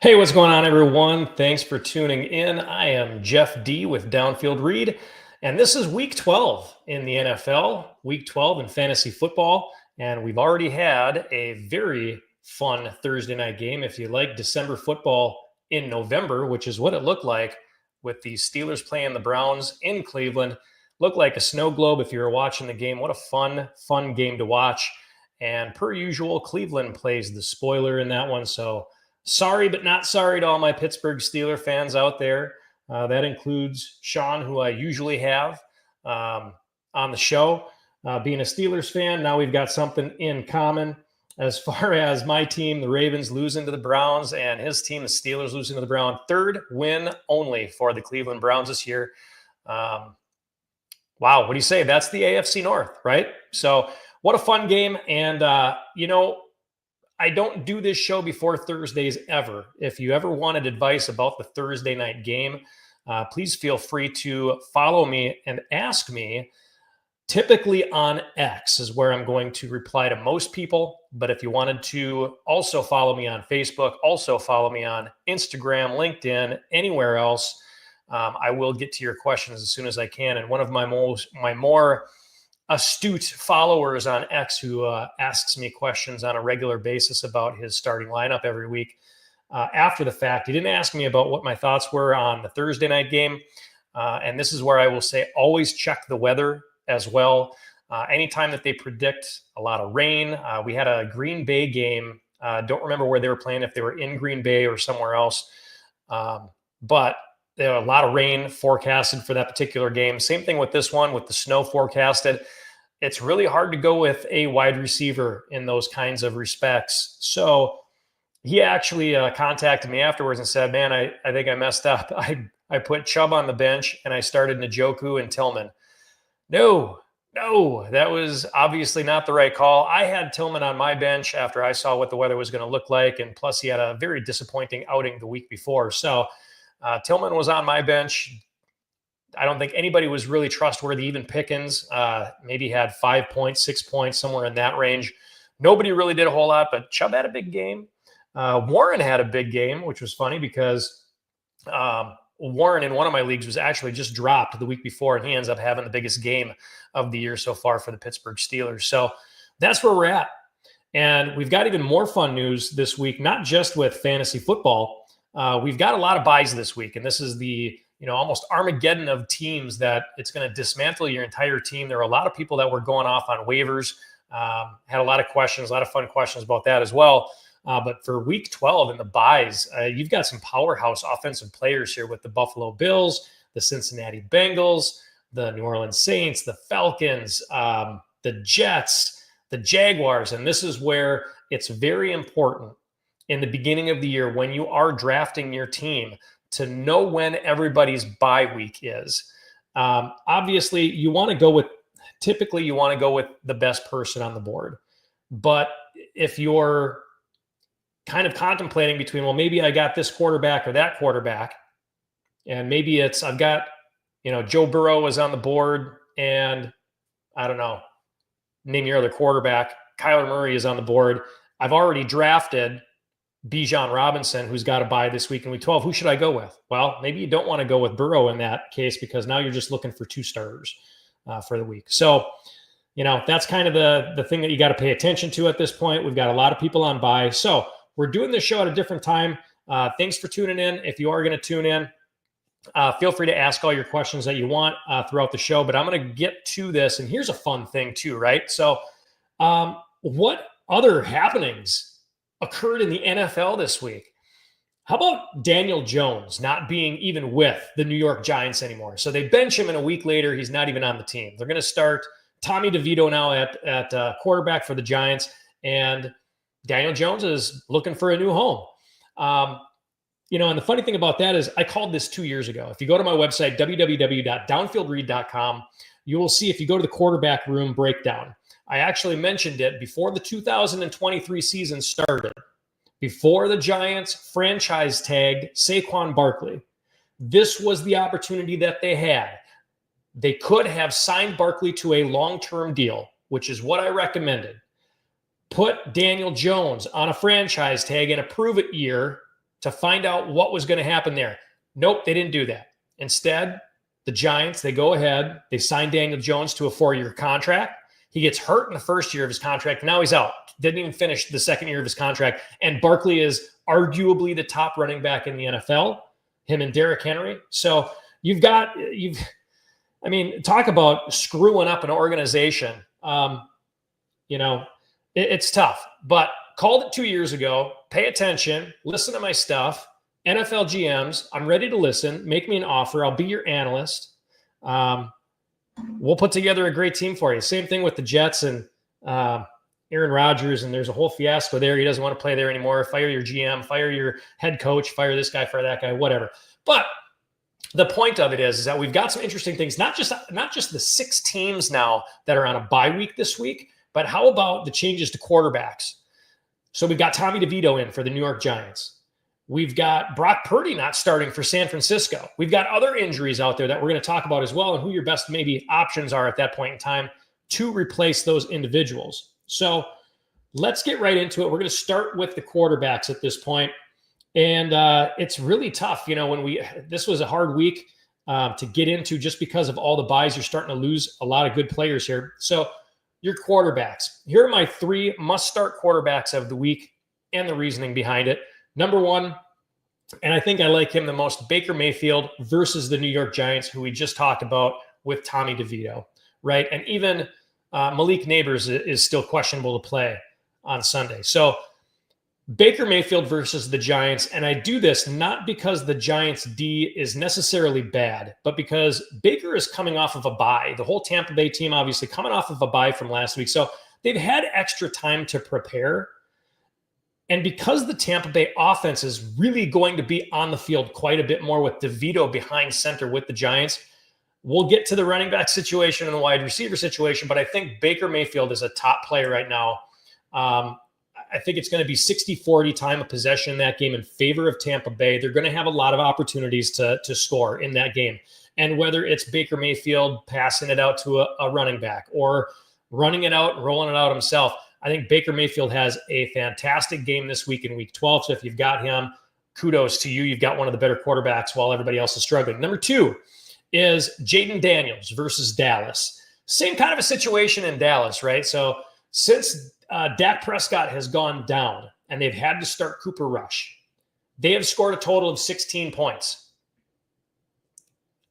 Hey, what's going on, everyone? Thanks for tuning in. I am Jeff D with Downfield Read, and this is week 12 in the NFL, week 12 in fantasy football. And we've already had a very fun Thursday night game. If you like December football in November, which is what it looked like with the Steelers playing the Browns in Cleveland, looked like a snow globe if you were watching the game. What a fun game to watch. And per usual, Cleveland plays the spoiler in that one. So, sorry, but not sorry to all my Pittsburgh Steeler fans out there. That includes Sean, who I usually have on the show. Being a Steelers fan, now we've got something in common as far as my team, the Ravens, losing to the Browns, and his team, the Steelers, losing to the Browns. Third win only for the Cleveland Browns this year. Wow, what do you say? That's the AFC North, right? So what a fun game. And, I don't do this show before Thursdays ever. If you ever wanted advice about the Thursday night game, please feel free to follow me and ask me. Typically on X is where I'm going to reply to most people. But if you wanted to also follow me on Facebook, also follow me on Instagram, LinkedIn, anywhere else, I will get to your questions as soon as I can. And one of my more astute followers on X who asks me questions on a regular basis about his starting lineup every week. After the fact, he didn't ask me about what my thoughts were on the Thursday night game. And this is where I will say, always check the weather as well. Anytime that they predict a lot of rain, we had a Green Bay game. Don't remember where they were playing, if they were in Green Bay or somewhere else. But there are a lot of rain forecasted for that particular game. Same thing with this one, with the snow forecasted. It's really hard to go with a wide receiver in those kinds of respects. So he actually contacted me afterwards and said, man, I think I messed up. I put Chubb on the bench and I started Njoku and Tillman. No, that was obviously not the right call. I had Tillman on my bench after I saw what the weather was going to look like. And plus, he had a very disappointing outing the week before. So Tillman was on my bench. I don't think anybody was really trustworthy. Even Pickens maybe had 5 points, 6 points, somewhere in that range. Nobody really did a whole lot, but Chubb had a big game. Warren had a big game, which was funny because Warren in one of my leagues was actually just dropped the week before, and he ends up having the biggest game of the year so far for the Pittsburgh Steelers. So that's where we're at. And we've got even more fun news this week, not just with fantasy football. We've got a lot of buys this week, and this is the almost Armageddon of teams that it's going to dismantle your entire team. There are a lot of people that were going off on waivers, had a lot of questions, a lot of fun questions about that as well. But for week 12 in the buys, you've got some powerhouse offensive players here with the Buffalo Bills, the Cincinnati Bengals, the New Orleans Saints, the Falcons, the Jets, the Jaguars. And this is where it's very important in the beginning of the year when you are drafting your team to know when everybody's bye week is. Obviously, you want to go with the best person on the board. But if you're kind of contemplating between, well, maybe I got this quarterback or that quarterback, and maybe I've got, Joe Burrow is on the board, and I don't know, name your other quarterback. Kyler Murray is on the board. I've already drafted Bijan Robinson, who's got a bye this week in week 12. Who should I go with? Well, maybe you don't want to go with Burrow in that case because now you're just looking for two starters for the week. So, that's kind of the thing that you got to pay attention to at this point. We've got a lot of people on bye. So we're doing this show at a different time. Thanks for tuning in. If you are going to tune in, feel free to ask all your questions that you want throughout the show. But I'm going to get to this. And here's a fun thing too, right? So what other happenings occurred in the NFL this week? How about Daniel Jones not being even with the New York Giants anymore? So they bench him, and a week later, he's not even on the team. They're going to start Tommy DeVito now at quarterback for the Giants, and Daniel Jones is looking for a new home. And the funny thing about that is I called this 2 years ago. If you go to my website, www.downfieldread.com, you will see if you go to the quarterback room breakdown, I actually mentioned it before the 2023 season started, before the Giants franchise tagged Saquon Barkley. This was the opportunity that they had. They could have signed Barkley to a long-term deal, which is what I recommended. Put Daniel Jones on a franchise tag in a prove-it year to find out what was going to happen there. Nope, they didn't do that. Instead, the Giants, they go ahead, they sign Daniel Jones to a 4-year contract. He gets hurt in the first year of his contract. Now he's out. Didn't even finish the second year of his contract. And Barkley is arguably the top running back in the NFL, him and Derrick Henry. So talk about screwing up an organization. It's tough, but called it 2 years ago. Pay attention, listen to my stuff. NFL GMs, I'm ready to listen. Make me an offer. I'll be your analyst. We'll put together a great team for you. Same thing with the Jets and Aaron Rodgers, and there's a whole fiasco there. He doesn't want to play there anymore. Fire your GM, fire your head coach, fire this guy, fire that guy, whatever. But the point of it is that we've got some interesting things, not just the 6 teams now that are on a bye week this week, but how about the changes to quarterbacks? So we've got Tommy DeVito in for the New York Giants. We've got Brock Purdy not starting for San Francisco. We've got other injuries out there that we're going to talk about as well, and who your best maybe options are at that point in time to replace those individuals. So let's get right into it. We're going to start with the quarterbacks at this point. And it's really tough. This was a hard week to get into just because of all the buys. You're starting to lose a lot of good players here. So your quarterbacks. Here are my 3 must-start quarterbacks of the week and the reasoning behind it. Number 1, and I think I like him the most, Baker Mayfield versus the New York Giants, who we just talked about with Tommy DeVito, right? And even Malik Neighbors is still questionable to play on Sunday. So Baker Mayfield versus the Giants, and I do this not because the Giants' D is necessarily bad, but because Baker is coming off of a bye. The whole Tampa Bay team obviously coming off of a bye from last week. So they've had extra time to prepare. And because the Tampa Bay offense is really going to be on the field quite a bit more with DeVito behind center with the Giants, we'll get to the running back situation and the wide receiver situation, but I think Baker Mayfield is a top player right now. I think it's going to be 60-40 time of possession in that game in favor of Tampa Bay. They're going to have a lot of opportunities to score in that game. And whether it's Baker Mayfield passing it out to a running back or running it out and rolling it out himself, I think Baker Mayfield has a fantastic game this week in Week 12. So if you've got him, kudos to you. You've got one of the better quarterbacks while everybody else is struggling. Number 2 is Jaden Daniels versus Dallas. Same kind of a situation in Dallas, right? So since Dak Prescott has gone down and they've had to start Cooper Rush, they have scored a total of 16 points.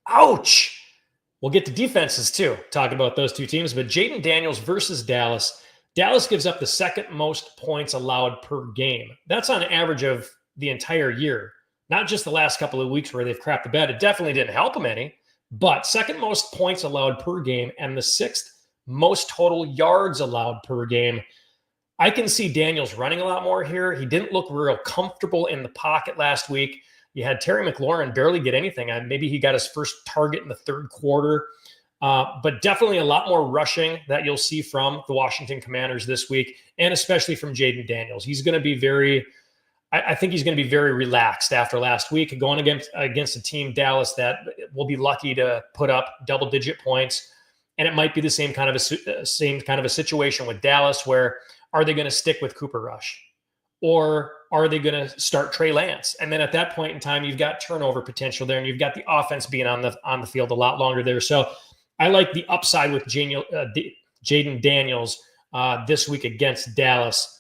Ouch! We'll get to defenses too, talking about those 2 teams. But Jaden Daniels versus Dallas. Dallas gives up the 2nd most points allowed per game. That's on average of the entire year, not just the last couple of weeks where they've crapped the bed. It definitely didn't help them any, but 2nd most points allowed per game and the 6th most total yards allowed per game. I can see Daniels running a lot more here. He didn't look real comfortable in the pocket last week. You had Terry McLaurin barely get anything. Maybe he got his first target in the 3rd quarter. But definitely a lot more rushing that you'll see from the Washington Commanders this week, and especially from Jaden Daniels. He's going to be I think he's going to be very relaxed after last week, going against a team, Dallas, that will be lucky to put up double-digit points. And it might be the same kind of a situation with Dallas, where are they going to stick with Cooper Rush, or are they going to start Trey Lance? And then at that point in time, you've got turnover potential there, and you've got the offense being on the field a lot longer there. So I like the upside with Jaden Daniels this week against Dallas.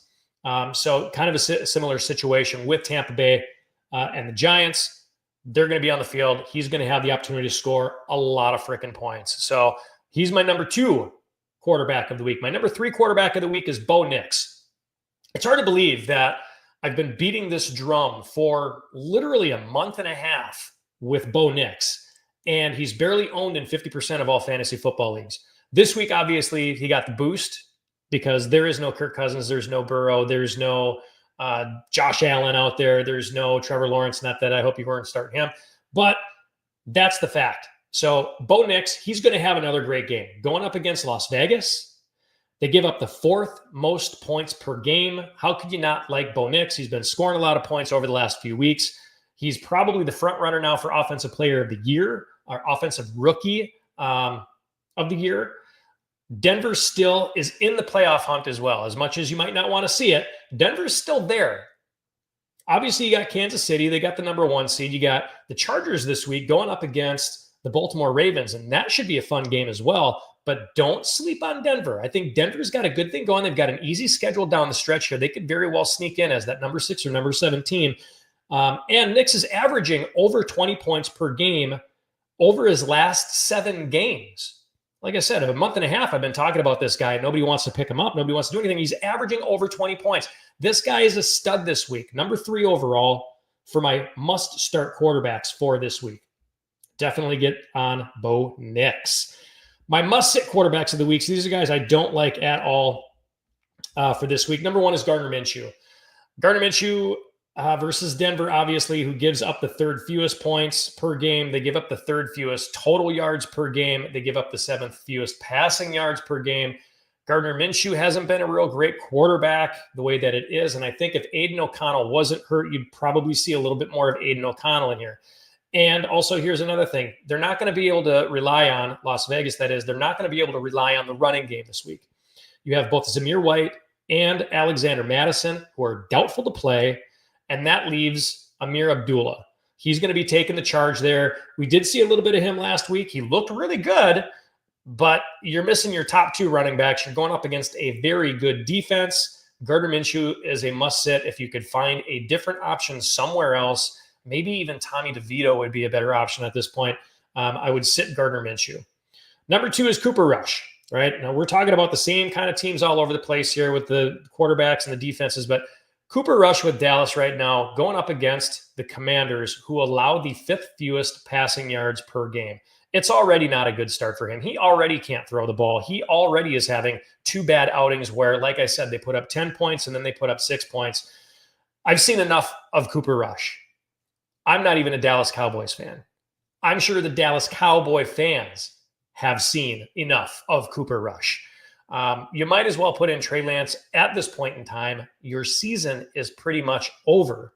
So kind of a similar situation with Tampa Bay and the Giants. They're going to be on the field. He's going to have the opportunity to score a lot of freaking points. So he's my number 2 quarterback of the week. My number 3 quarterback of the week is Bo Nix. It's hard to believe that I've been beating this drum for literally a month and a half with Bo Nix, and he's barely owned in 50% of all fantasy football leagues. This week, obviously, he got the boost because there is no Kirk Cousins, there's no Burrow, there's no Josh Allen out there, there's no Trevor Lawrence. Not that I hope you weren't starting him, but that's the fact. So Bo Nix, he's going to have another great game. Going up against Las Vegas, they give up the 4th most points per game. How could you not like Bo Nix? He's been scoring a lot of points over the last few weeks. He's probably the front runner now for Offensive Player of the Year, or Offensive Rookie of the Year. Denver still is in the playoff hunt as well. As much as you might not want to see it, Denver's still there. Obviously, you got Kansas City. They got the number 1 seed. You got the Chargers this week going up against the Baltimore Ravens, and that should be a fun game as well. But don't sleep on Denver. I think Denver's got a good thing going. They've got an easy schedule down the stretch here. They could very well sneak in as that number 6 or number 7 team. And Nix is averaging over 20 points per game over his last 7 games. Like I said, a month and a half, I've been talking about this guy. Nobody wants to pick him up. Nobody wants to do anything. He's averaging over 20 points. This guy is a stud this week. Number 3 overall for my must-start quarterbacks for this week. Definitely get on Bo Nix. My must-sit quarterbacks of the week. So these are guys I don't like at all for this week. Number 1 is Gardner Minshew. Gardner Minshew versus Denver, obviously, who gives up the 3rd fewest points per game. They give up the 3rd fewest total yards per game. They give up the 7th fewest passing yards per game. Gardner Minshew hasn't been a real great quarterback the way that it is. And I think if Aiden O'Connell wasn't hurt, you'd probably see a little bit more of Aiden O'Connell in here. And also, here's another thing. They're not going to be able to rely on, Las Vegas, that is, they're not going to be able to rely on the running game this week. You have both Zamir White and Alexander Mattison, who are doubtful to play, and that leaves Amir Abdullah. He's going to be taking the charge there. We did see a little bit of him last week. He looked really good, but you're missing your top 2 running backs. You're going up against a very good defense. Gardner Minshew is a must-sit if you could find a different option somewhere else. Maybe even Tommy DeVito would be a better option at this point. I would sit Gardner Minshew. Number 2 is Cooper Rush, right? Now, we're talking about the same kind of teams all over the place here with the quarterbacks and the defenses, but Cooper Rush with Dallas right now going up against the Commanders, who allow the 5th fewest passing yards per game. It's already not a good start for him. He already can't throw the ball. He already is having 2 bad outings where, like I said, they put up 10 points and then they put up 6 points. I've seen enough of Cooper Rush. I'm not even a Dallas Cowboys fan. I'm sure the Dallas Cowboy fans have seen enough of Cooper Rush. You might as well put in Trey Lance at this point in time. Your season is pretty much over.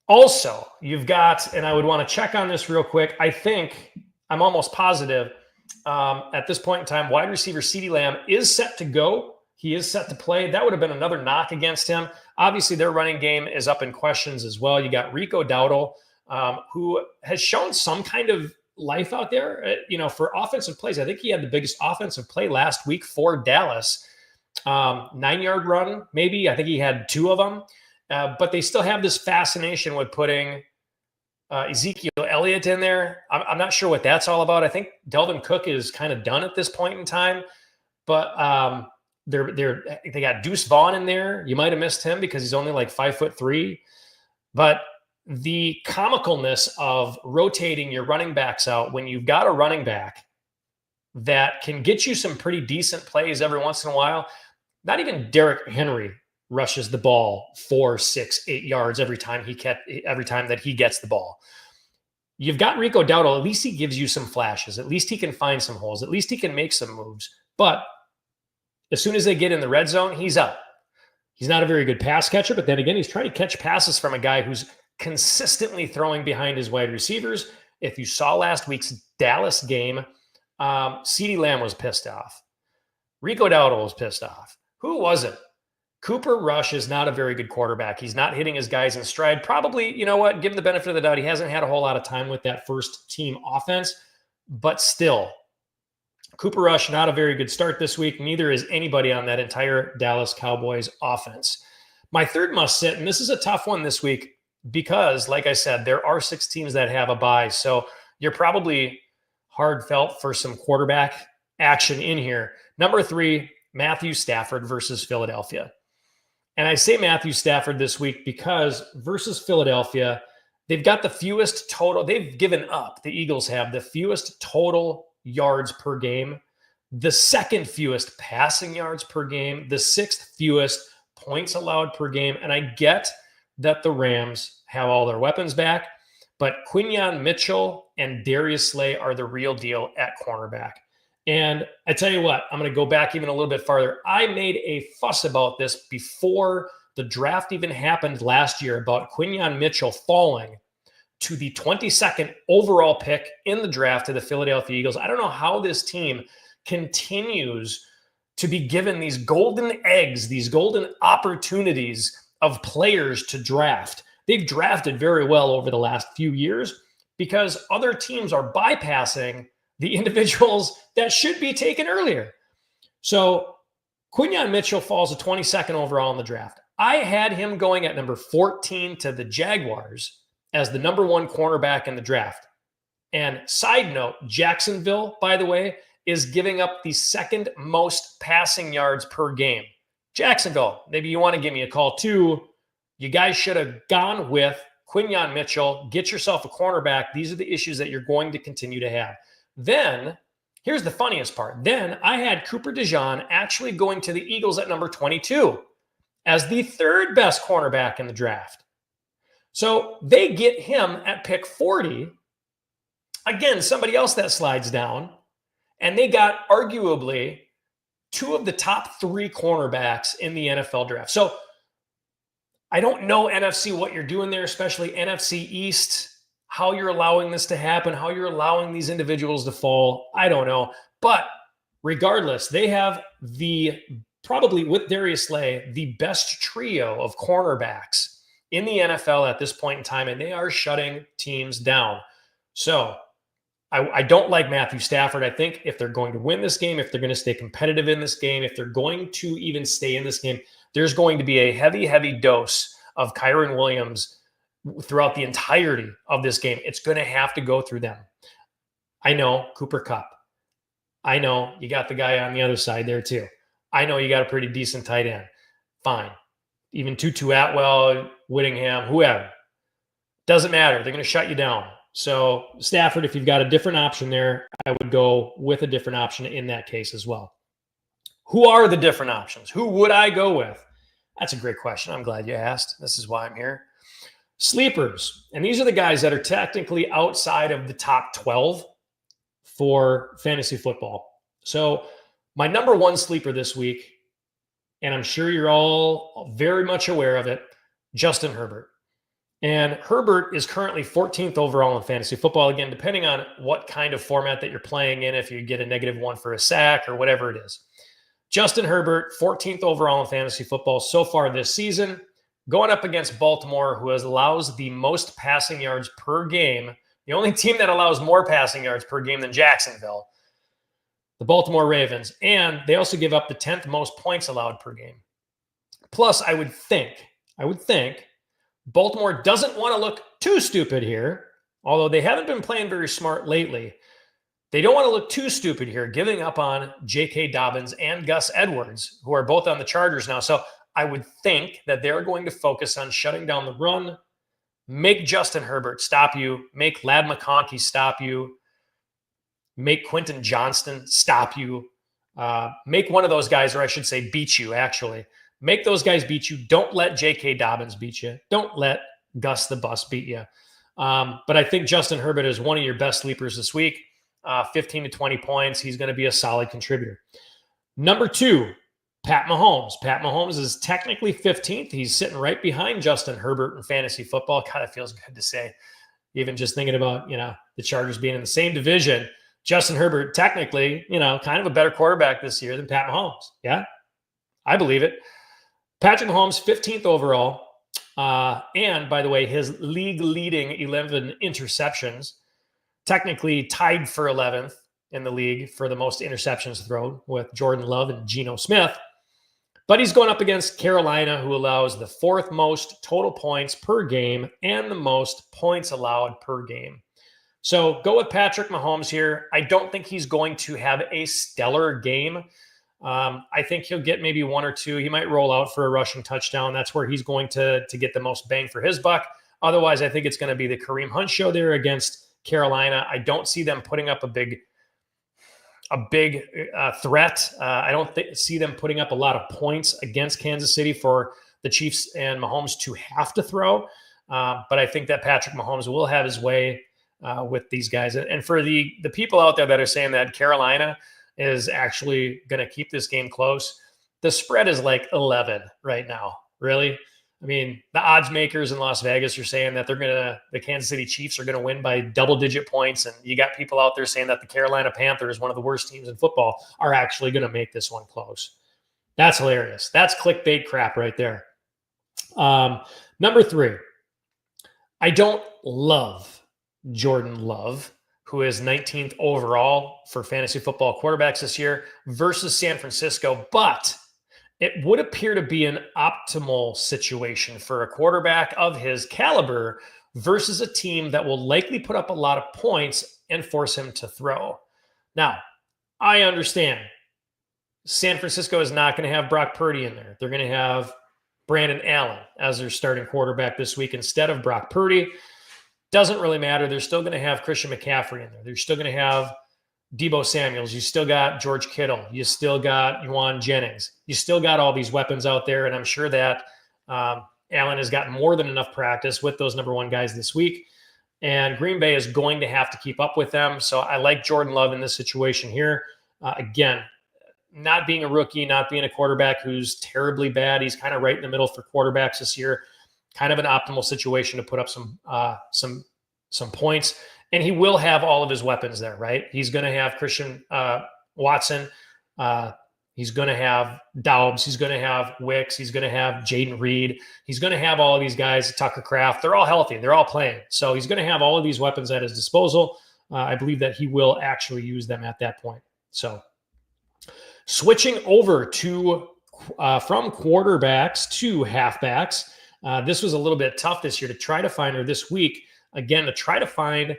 Also, you've got, and I would want to check on this real quick. I'm almost positive at this point in time, wide receiver CeeDee Lamb is set to go. He is set to play. That would have been another knock against him. Obviously, their running game is up in questions as well. You got Rico Dowdle, who has shown some kind of life out there, for offensive plays. I think he had the biggest offensive play last week for Dallas. 9-yard run, maybe. I think he had 2 of them. But they still have this fascination with putting Ezekiel Elliott in there. I'm not sure what that's all about. I think Delvin Cook is kind of done at this point in time. But they got Deuce Vaughn in there. You might have missed him because he's only like 5'3". But the comicalness of rotating your running backs out when you've got a running back that can get you some pretty decent plays every once in a while. Not even Derrick Henry rushes the ball 4, 6, 8 yards every time that he gets the ball. You've got Rico Dowdle. At least he gives you some flashes. At least he can find some holes. At least he can make some moves. But as soon as they get in the red zone, he's out. He's not a very good pass catcher, but then again, he's trying to catch passes from a guy who's consistently throwing behind his wide receivers. If you saw last week's Dallas game, CeeDee Lamb was pissed off. Rico Dowdle was pissed off. Who was it? Cooper Rush is not a very good quarterback. He's not hitting his guys in stride. Probably, you know what, give him the benefit of the doubt. He hasn't had a whole lot of time with that first team offense, but still, Cooper Rush, not a very good start this week. Neither is anybody on that entire Dallas Cowboys offense. My third must sit, and this is a tough one this week because, like I said, there are 6 teams that have a bye. So you're probably hard felt for some quarterback action in here. Number 3, Matthew Stafford versus Philadelphia. And I say Matthew Stafford this week because versus Philadelphia, they've got the fewest total. They've given up. The Eagles have the fewest total yards per game, the 2nd fewest passing yards per game, the 6th fewest points allowed per game. And I get that the Rams have all their weapons back, but Quinyon Mitchell and Darius Slay are the real deal at cornerback. And I tell you what, I'm going to go back even a little bit farther. I made a fuss about this before the draft even happened last year about Quinyon Mitchell falling to the 22nd overall pick in the draft to the Philadelphia Eagles. I don't know how this team continues to be given these golden eggs, these golden opportunities of players to draft. They've drafted very well over the last few years because other teams are bypassing the individuals that should be taken earlier. So Quinyon Mitchell falls to 22nd overall in the draft. I had him going at number 14 to the Jaguars as the number one cornerback in the draft. And side note, Jacksonville, by the way, is giving up the second most passing yards per game. Jacksonville, maybe you want to give me a call too. You guys should have gone with Quinyon Mitchell. Get yourself a cornerback. These are the issues that you're going to continue to have. Then, here's the funniest part. Then I had Cooper DeJean actually going to the Eagles at number 22 as the third best cornerback in the draft. So they get him at pick 40. Again, somebody else that slides down. And they got arguably two of the top three cornerbacks in the NFL draft. So I don't know, NFC, what you're doing there, especially NFC East, how you're allowing this to happen, how you're allowing these individuals to fall. I don't know. But regardless, they have probably with Darius Slay, the best trio of cornerbacks in the NFL at this point in time, and they are shutting teams down. So I don't like Matthew Stafford. I think if they're going to win this game, if they're going to stay competitive in this game, if they're going to even stay in this game, there's going to be a heavy, heavy dose of Kyren Williams throughout the entirety of this game. It's going to have to go through them. I know Cooper Kupp. I know you got the guy on the other side there too. I know you got a pretty decent tight end. Fine. Even Tutu Atwell, Whittingham, whoever. Doesn't matter. They're going to shut you down. So Stafford, if you've got a different option there, I would go with a different option in that case as well. Who are the different options? Who would I go with? That's a great question. I'm glad you asked. This is why I'm here. Sleepers. And these are the guys that are technically outside of the top 12 for fantasy football. So my number one sleeper this week, and I'm sure you're all very much aware of it, Justin Herbert. And Herbert is currently 14th overall in fantasy football. Again, depending on what kind of format that you're playing in, if you get a -1 for a sack or whatever it is. Justin Herbert, 14th overall in fantasy football so far this season, going up against Baltimore, who allows the most passing yards per game. The only team that allows more passing yards per game than Jacksonville, the Baltimore Ravens. And they also give up the 10th most points allowed per game. Plus, I would think Baltimore doesn't want to look too stupid here, although they haven't been playing very smart lately. They don't want to look too stupid here, giving up on J.K. Dobbins and Gus Edwards, who are both on the Chargers now. So I would think that they're going to focus on shutting down the run, make Justin Herbert stop you, make Ladd McConkey stop you, make Quentin Johnston stop you, make one of those guys, or I should say beat you, actually. Make those guys beat you. Don't let J.K. Dobbins beat you. Don't let Gus the Bus beat you. But I think Justin Herbert is one of your best sleepers this week. 15 to 20 points. He's going to be a solid contributor. Number 2, Pat Mahomes. Pat Mahomes is technically 15th. He's sitting right behind Justin Herbert in fantasy football. God, it feels good to say. Even just thinking about, the Chargers being in the same division. Justin Herbert, technically, kind of a better quarterback this year than Pat Mahomes. Yeah, I believe it. Patrick Mahomes, 15th overall. And by the way, his league leading 11 interceptions, technically tied for 11th in the league for the most interceptions thrown with Jordan Love and Geno Smith. But he's going up against Carolina, who allows the 4th most total points per game and the most points allowed per game. So go with Patrick Mahomes here. I don't think he's going to have a stellar game. I think he'll get maybe 1 or 2. He might roll out for a rushing touchdown. That's where he's going to get the most bang for his buck. Otherwise, I think it's going to be the Kareem Hunt show there against Carolina. I don't see them putting up a big threat. I don't see them putting up a lot of points against Kansas City for the Chiefs and Mahomes to have to throw. But I think that Patrick Mahomes will have his way with these guys. And for the people out there that are saying that Carolina is actually going to keep this game close, the spread is like 11 right now. Really? I mean, the odds makers in Las Vegas are saying that the Kansas City Chiefs are going to win by double-digit points. And you got people out there saying that the Carolina Panthers, one of the worst teams in football, are actually going to make this one close. That's hilarious. That's clickbait crap right there. Number 3, I don't love Jordan Love, who is 19th overall for fantasy football quarterbacks this year versus San Francisco, but it would appear to be an optimal situation for a quarterback of his caliber versus a team that will likely put up a lot of points and force him to throw. Now, I understand San Francisco is not going to have Brock Purdy in there. They're going to have Brandon Allen as their starting quarterback this week instead of Brock Purdy. Doesn't really matter. They're still going to have Christian McCaffrey in there. They're still going to have Deebo Samuels. You still got George Kittle. You still got Juwan Jennings. You still got all these weapons out there, and I'm sure that Allen has gotten more than enough practice with those number 1 guys this week, and Green Bay is going to have to keep up with them. So I like Jordan Love in this situation here. Again, not being a rookie, not being a quarterback who's terribly bad. He's kind of right in the middle for quarterbacks this year. Kind of an optimal situation to put up some points. And he will have all of his weapons there, right? He's going to have Christian Watson. He's going to have Doubs. He's going to have Wicks. He's going to have Jaden Reed. He's going to have all of these guys, Tucker Kraft. They're all healthy. They're all playing. So he's going to have all of these weapons at his disposal. I believe that he will actually use them at that point. So switching over to from quarterbacks to halfbacks. This was a little bit tough this year to try to find, or this week, again, to try to find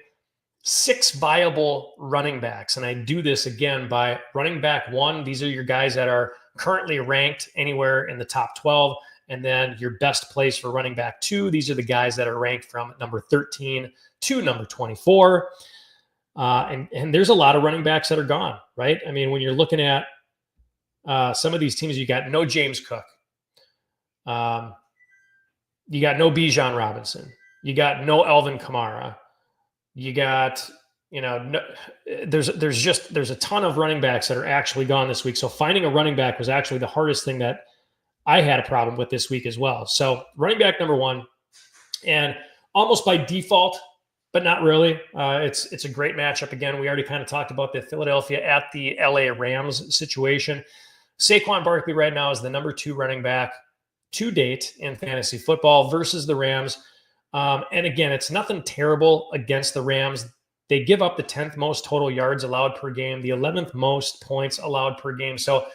6 viable running backs. And I do this again by running back 1. These are your guys that are currently ranked anywhere in the top 12. And then your best place for running back 2. These are the guys that are ranked from number 13 to number 24. And there's a lot of running backs that are gone, right? I mean, when you're looking at some of these teams, you got no James Cook. You got no Bijan Robinson. You got no Alvin Kamara. You got, there's a ton of running backs that are actually gone this week. So finding a running back was actually the hardest thing that I had a problem with this week as well. So running back number 1, and almost by default, but not really. It's a great matchup. Again, we already kind of talked about the Philadelphia at the LA Rams situation. Saquon Barkley right now is the number 2 running back to date in fantasy football versus the Rams. And again, it's nothing terrible against the Rams. They give up the 10th most total yards allowed per game, the 11th most points allowed per game. So,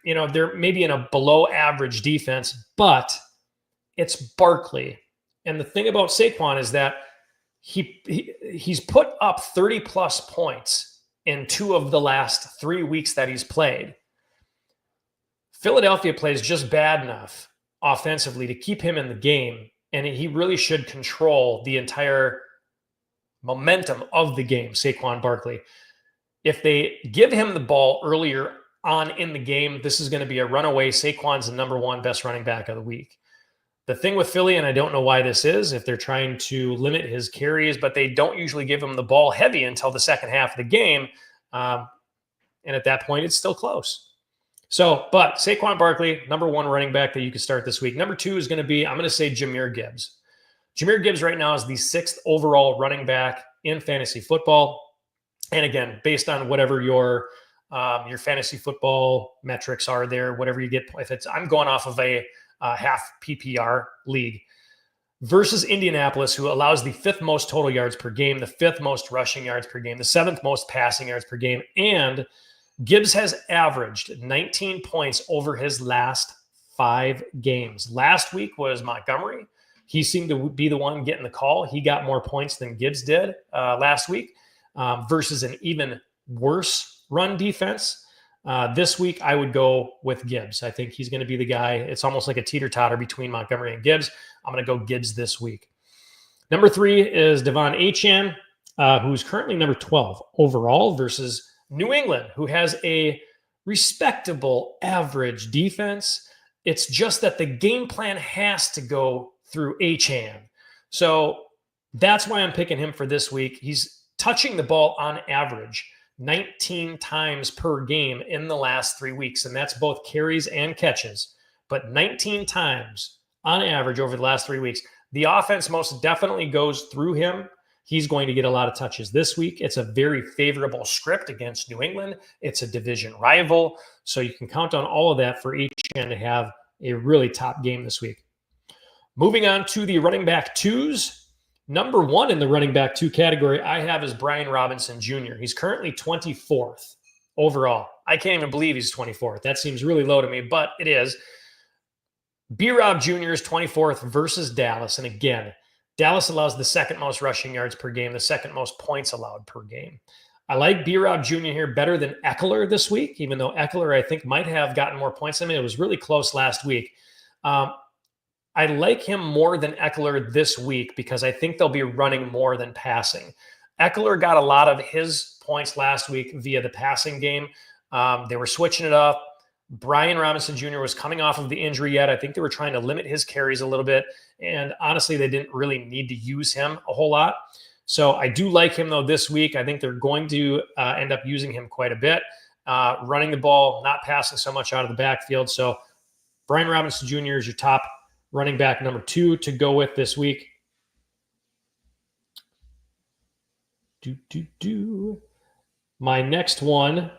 they're maybe in a below average defense, but it's Barkley. And the thing about Saquon is that he's put up 30 plus points in 2 of the last 3 weeks that he's played. Philadelphia plays just bad enough offensively to keep him in the game, and he really should control the entire momentum of the game, Saquon Barkley. If they give him the ball earlier on in the game, this is going to be a runaway. Saquon's the number 1 best running back of the week. The thing with Philly, and I don't know why this is, if they're trying to limit his carries, but they don't usually give him the ball heavy until the second half of the game. And at that point, it's still close. So, but Saquon Barkley, number 1 running back that you could start this week. Number 2 is going to be, I'm going to say Jahmyr Gibbs. Jahmyr Gibbs right now is the 6th overall running back in fantasy football. And again, based on whatever your fantasy football metrics are there, whatever you get, I'm going off of a half PPR league versus Indianapolis, who allows the 5th most total yards per game, the 5th most rushing yards per game, the 7th most passing yards per game, and Gibbs has averaged 19 points over his last 5 games. Last week was Montgomery. He seemed to be the one getting the call. He got more points than Gibbs did last week versus an even worse run defense. This week, I would go with Gibbs. I think he's going to be the guy. It's almost like a teeter-totter between Montgomery and Gibbs. I'm going to go Gibbs this week. Number 3 is Devon Achane, who's currently number 12 overall versus New England, who has a respectable average defense. It's just that the game plan has to go through Achane. So that's why I'm picking him for this week. He's touching the ball on average 19 times per game in the last 3 weeks, and that's both carries and catches. But 19 times on average over the last 3 weeks. The offense most definitely goes through him. He's going to get a lot of touches this week. It's a very favorable script against New England. It's a division rival. So you can count on all of that for Achane to have a really top game this week. Moving on to the running back twos. Number one in the running back two category I have is Brian Robinson Jr. He's currently 24th overall. I can't even believe he's 24th. That seems really low to me, but it is. B-Rob Jr. is 24th versus Dallas. And again, Dallas allows the second most rushing yards per game, the second most points allowed per game. I like B-Rob Jr. here better than Ekeler this week, even though Ekeler, I think, might have gotten more points than me. It was really close last week. I like him more than Ekeler this week because I think they'll be running more than passing. Ekeler got a lot of his points last week via the passing game. They were switching it up. Brian Robinson Jr. was coming off of the injury yet. I think they were trying to limit his carries a little bit. And honestly, they didn't really need to use him a whole lot. So I do like him, though, this week. I think they're going to end up using him quite a bit, running the ball, not passing so much out of the backfield. So Brian Robinson Jr. is your top running back number two to go with this week. My next one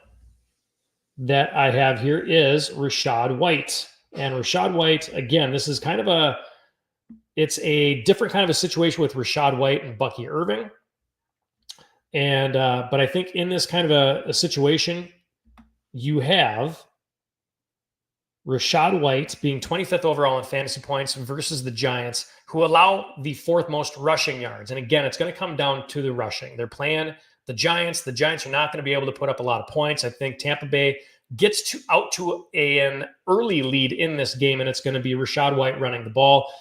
that I have here is Rachaad White. And Rachaad White, again, this is kind of it's a different kind of a situation with Rachaad White and Bucky Irving. And, but I think in this kind of a situation, you have Rachaad White being 25th overall in fantasy points versus the Giants, who allow the fourth most rushing yards. And again, it's going to come down to the rushing. They're playing the Giants. The Giants are not going to be able to put up a lot of points. I think Tampa Bay gets out to an early lead in this game, and it's going to be Rachaad White running the ball.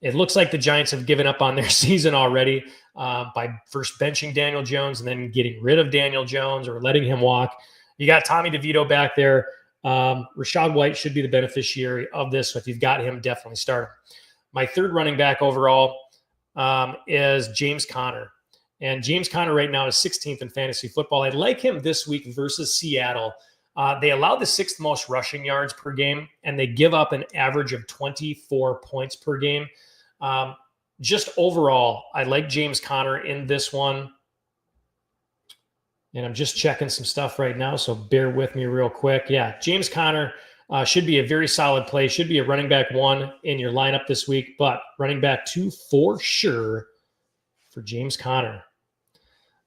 It looks like the Giants have given up on their season already by first benching Daniel Jones and then getting rid of Daniel Jones or letting him walk. You got Tommy DeVito back there. Rachaad White should be the beneficiary of this. So if you've got him, definitely start him. My third running back overall is James Conner. And James Conner right now is 16th in fantasy football. I like him this week versus Seattle. They allow the sixth most rushing yards per game, and they give up an average of 24 points per game. Just overall, I like James Conner in this one. And I'm just checking some stuff right now, so bear with me real quick. Yeah, James Conner should be a very solid play. Should be a running back one in your lineup this week, but running back two for sure for James Conner.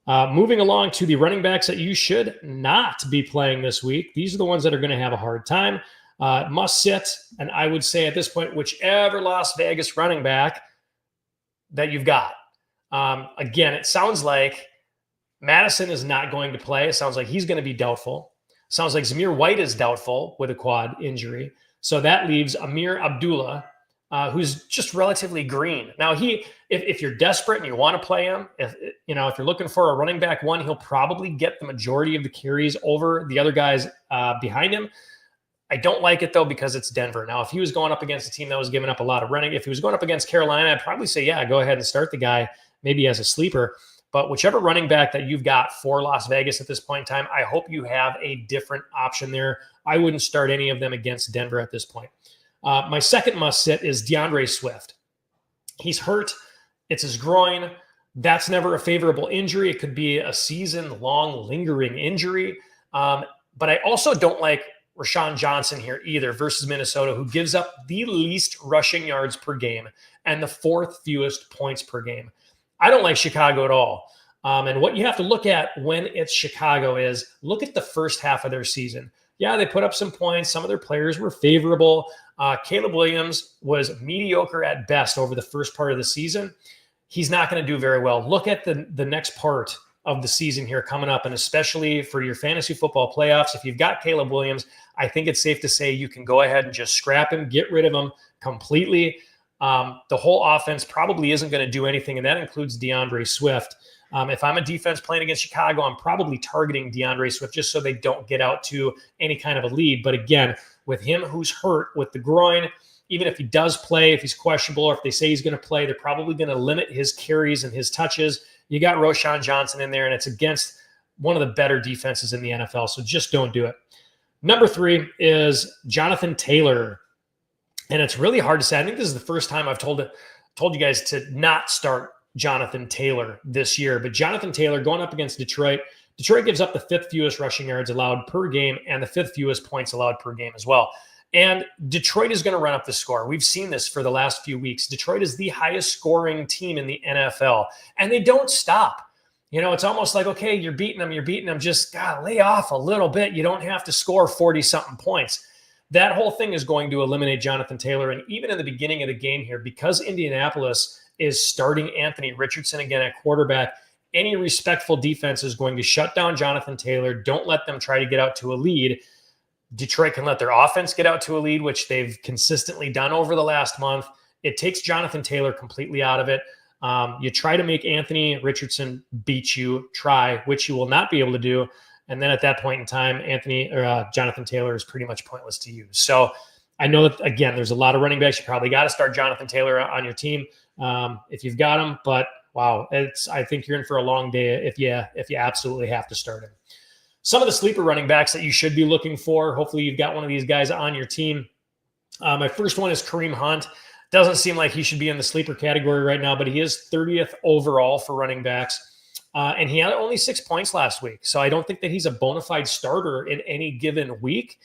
Moving along to the running backs that you should not be playing this week. These are the ones that are going to have a hard time. Must sit, and I would say at this point, whichever Las Vegas running back that you've got. Again, it sounds like Madison is not going to play. It sounds like he's going to be doubtful. Sounds like Zamir White is doubtful with a quad injury. So that leaves Amir Abdullah, who's just relatively green. Now, if you're desperate and you want to play him, if you're looking for a running back one, he'll probably get the majority of the carries over the other guys behind him. I don't like it, though, because it's Denver. Now, if he was going up against a team that was giving up a lot of running, if he was going up against Carolina, I'd probably say, yeah, go ahead and start the guy maybe as a sleeper. But whichever running back that you've got for Las Vegas at this point in time, I hope you have a different option there. I wouldn't start any of them against Denver at this point. My second must-sit is DeAndre Swift. He's hurt. It's his groin. That's never a favorable injury. It could be a season-long lingering injury. But I also don't like Rashawn Johnson here either versus Minnesota, who gives up the least rushing yards per game and the fourth fewest points per game. I don't like Chicago at all. And what you have to look at when it's Chicago is look at the first half of their season. Yeah, they put up some points. Some of their players were favorable. Caleb Williams was mediocre at best over the first part of the season. He's not going to do very well. Look at the next part of the season here coming up, and especially for your fantasy football playoffs. If you've got Caleb Williams, I think it's safe to say you can go ahead and just scrap him, get rid of him completely. The whole offense probably isn't going to do anything, and that includes DeAndre Swift. If I'm a defense playing against Chicago, I'm probably targeting DeAndre Swift just so they don't get out to any kind of a lead. But again, with him who's hurt with the groin, even if he does play, if he's questionable, or if they say he's going to play, they're probably going to limit his carries and his touches. You got Rashawn Johnson in there, and it's against one of the better defenses in the NFL, so just don't do it. Number 3 is Jonathan Taylor. And it's really hard to say. I think this is the first time I've told you guys to not start Jonathan Taylor this year. But Jonathan Taylor going up against Detroit. Detroit gives up the 5th fewest rushing yards allowed per game and the 5th fewest points allowed per game as well. And Detroit is going to run up the score. We've seen this for the last few weeks. Detroit is the highest scoring team in the NFL, and they don't stop. It's almost like, okay, you're beating them. Just lay off a little bit. You don't have to score 40-something points. That whole thing is going to eliminate Jonathan Taylor. And even in the beginning of the game here, because Indianapolis is starting Anthony Richardson again at quarterback, any respectful defense is going to shut down Jonathan Taylor. Don't let them try to get out to a lead. Detroit can let their offense get out to a lead, which they've consistently done over the last month. It takes Jonathan Taylor completely out of it. You try to make Anthony Richardson beat you, which you will not be able to do. And then at that point in time, Jonathan Taylor is pretty much pointless to use. So I know that, again, there's a lot of running backs. You probably got to start Jonathan Taylor on your team if you've got him. But wow, I think you're in for a long day if you absolutely have to start him. Some of the sleeper running backs that you should be looking for. Hopefully you've got one of these guys on your team. My first one is Kareem Hunt. Doesn't seem like he should be in the sleeper category right now, but he is 30th overall for running backs. And he had only 6 points last week. So I don't think that he's a bona fide starter in any given week,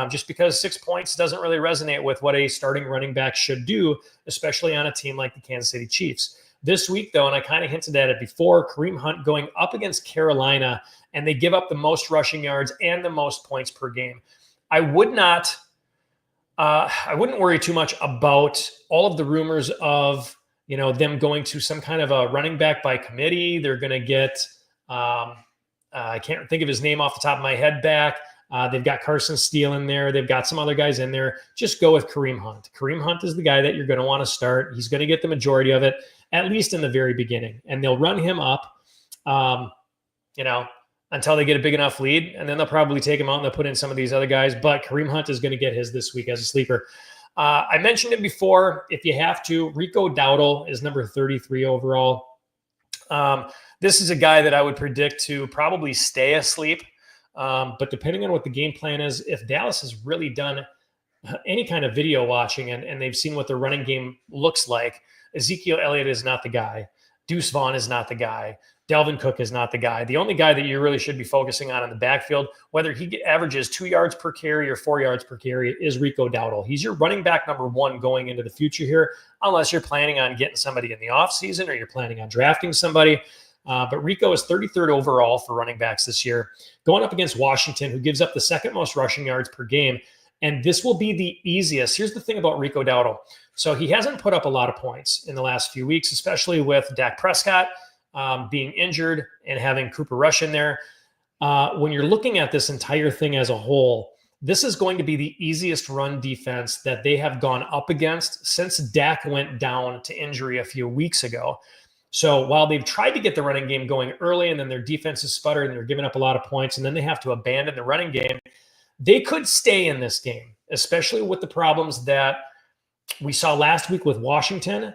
just because 6 points doesn't really resonate with what a starting running back should do, especially on a team like the Kansas City Chiefs. This week, though, and I kind of hinted at it before, Kareem Hunt going up against Carolina, and they give up the most rushing yards and the most points per game. I wouldn't worry too much about all of the rumors of them going to some kind of a running back by committee. They're going to get, I can't think of his name off the top of my head back. They've got Carson Steele in there. They've got some other guys in there. Just go with Kareem Hunt. Kareem Hunt is the guy that you're going to want to start. He's going to get the majority of it, at least in the very beginning. And they'll run him up, until they get a big enough lead. And then they'll probably take him out and they'll put in some of these other guys. But Kareem Hunt is going to get his this week as a sleeper. I mentioned it before. If you have to, Rico Dowdle is number 33 overall. This is a guy that I would predict to probably stay asleep. But depending on what the game plan is, if Dallas has really done any kind of video watching and they've seen what the running game looks like, Ezekiel Elliott is not the guy. Deuce Vaughn is not the guy. Dalvin Cook is not the guy. The only guy that you really should be focusing on in the backfield, whether he averages 2 yards per carry or 4 yards per carry, is Rico Dowdle. He's your running back number one going into the future here, unless you're planning on getting somebody in the offseason or you're planning on drafting somebody. But Rico is 33rd overall for running backs this year, going up against Washington, who gives up the second most rushing yards per game. And this will be the easiest. Here's the thing about Rico Dowdle. So he hasn't put up a lot of points in the last few weeks, especially with Dak Prescott being injured and having Cooper Rush in there. When you're looking at this entire thing as a whole, this is going to be the easiest run defense that they have gone up against since Dak went down to injury a few weeks ago. So while they've tried to get the running game going early and then their defense is sputtered and they're giving up a lot of points and then they have to abandon the running game, they could stay in this game, especially with the problems that we saw last week with Washington,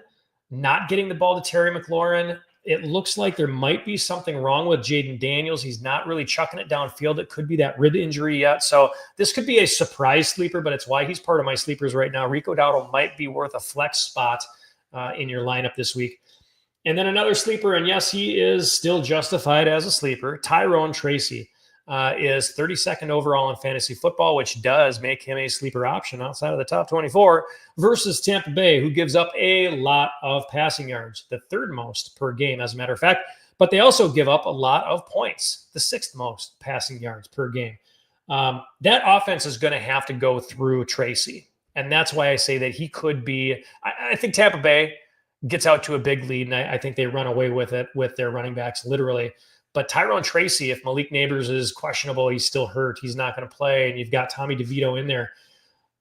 not getting the ball to Terry McLaurin. It looks like there might be something wrong with Jaden Daniels. He's not really chucking it downfield. It could be that rib injury yet. So this could be a surprise sleeper, but it's why he's part of my sleepers right now. Rico Dowdle might be worth a flex spot in your lineup this week. And then another sleeper, and yes, he is still justified as a sleeper, Tyrone Tracy. Is 32nd overall in fantasy football, which does make him a sleeper option outside of the top 24 versus Tampa Bay, who gives up a lot of passing yards, the third most per game, as a matter of fact. But they also give up a lot of points, the sixth most passing yards per game. That offense is going to have to go through Tracy. And that's why I say that he could be, I think Tampa Bay gets out to a big lead, and I think they run away with it with their running backs, literally. But Tyrone Tracy, if Malik Neighbors is questionable, he's still hurt, he's not going to play, and you've got Tommy DeVito in there,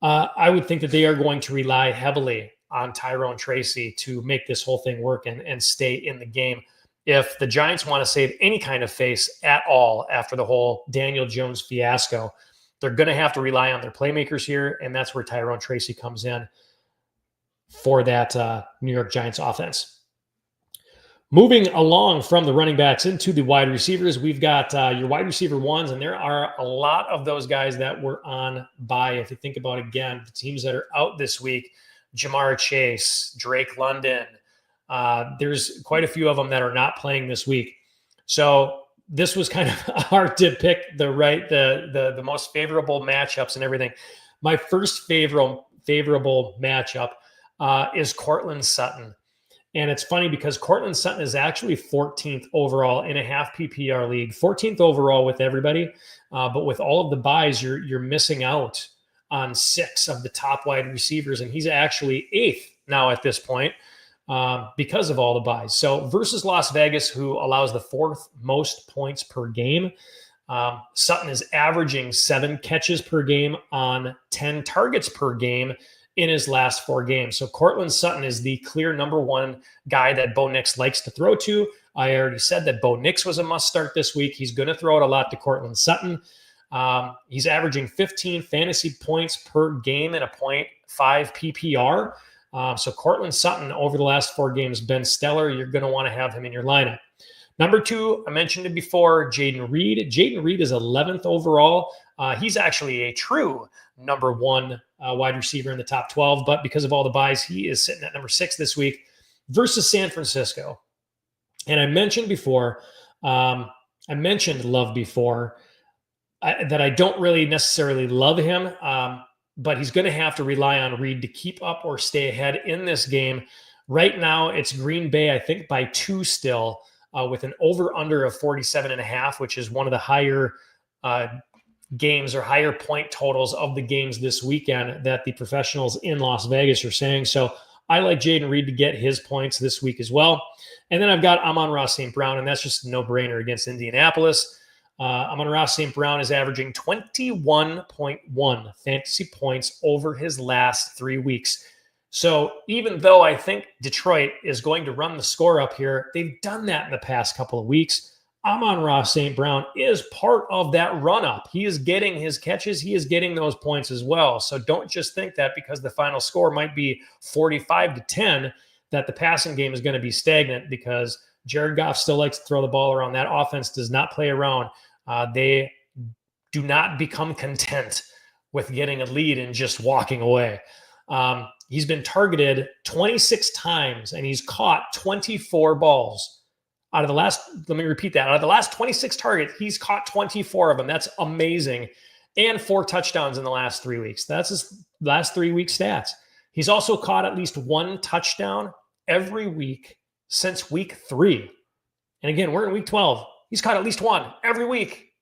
I would think that they are going to rely heavily on Tyrone Tracy to make this whole thing work and stay in the game. If the Giants want to save any kind of face at all after the whole Daniel Jones fiasco, they're going to have to rely on their playmakers here, and that's where Tyrone Tracy comes in for that New York Giants offense. Moving along from the running backs into the wide receivers, we've got your wide receiver ones, and there are a lot of those guys that were on bye. If you think about, again, the teams that are out this week, Jamar Chase, Drake London, there's quite a few of them that are not playing this week. So this was kind of hard to pick the most favorable matchups and everything. My first favorable matchup is Courtland Sutton. And it's funny because Courtland Sutton is actually 14th overall in a half PPR league, 14th overall with everybody. But with all of the buys, you're missing out on 6 of the top wide receivers. And he's actually 8th now at this point because of all the buys. So versus Las Vegas, who allows the 4th most points per game, Sutton is averaging 7 catches per game on 10 targets per game in his last 4 games. So Courtland Sutton is the clear number 1 guy that Bo Nix likes to throw to. I already said that Bo Nix was a must start this week. He's going to throw it a lot to Courtland Sutton. He's averaging 15 fantasy points per game in a 0.5 PPR. So Courtland Sutton over the last 4 games been stellar. You're going to want to have him in your lineup. Number 2, I mentioned it before, Jayden Reed. Jayden Reed is 11th overall. He's actually a true number 1 wide receiver in the top 12, but because of all the buys, he is sitting at number 6 this week versus San Francisco. And I mentioned before, Love before, that I don't really necessarily love him, but he's going to have to rely on Reed to keep up or stay ahead in this game. Right now, it's Green Bay, I think, by 2 still, with an over-under of 47.5, which is one of the higher games or higher point totals of the games this weekend that the professionals in Las Vegas are saying. So I like Jayden Reed to get his points this week as well. And then I've got Amon-Ra St. Brown, and that's just a no-brainer against Indianapolis. Amon-Ra St. Brown is averaging 21.1 fantasy points over his last 3 weeks. So even though I think Detroit is going to run the score up here, they've done that in the past couple of weeks. Amon-Ra St. Brown is part of that run-up. He is getting his catches. He is getting those points as well. So don't just think that because the final score might be 45-10 that the passing game is going to be stagnant, because Jared Goff still likes to throw the ball around. That offense does not play around. They do not become content with getting a lead and just walking away. He's been targeted 26 times, and he's caught 24 balls. Out of the last 26 targets, he's caught 24 of them. That's amazing. And 4 touchdowns in the last 3 weeks. That's his last 3 week stats. He's also caught at least 1 touchdown every week since week 3. And again, we're in week 12. He's caught at least 1 every week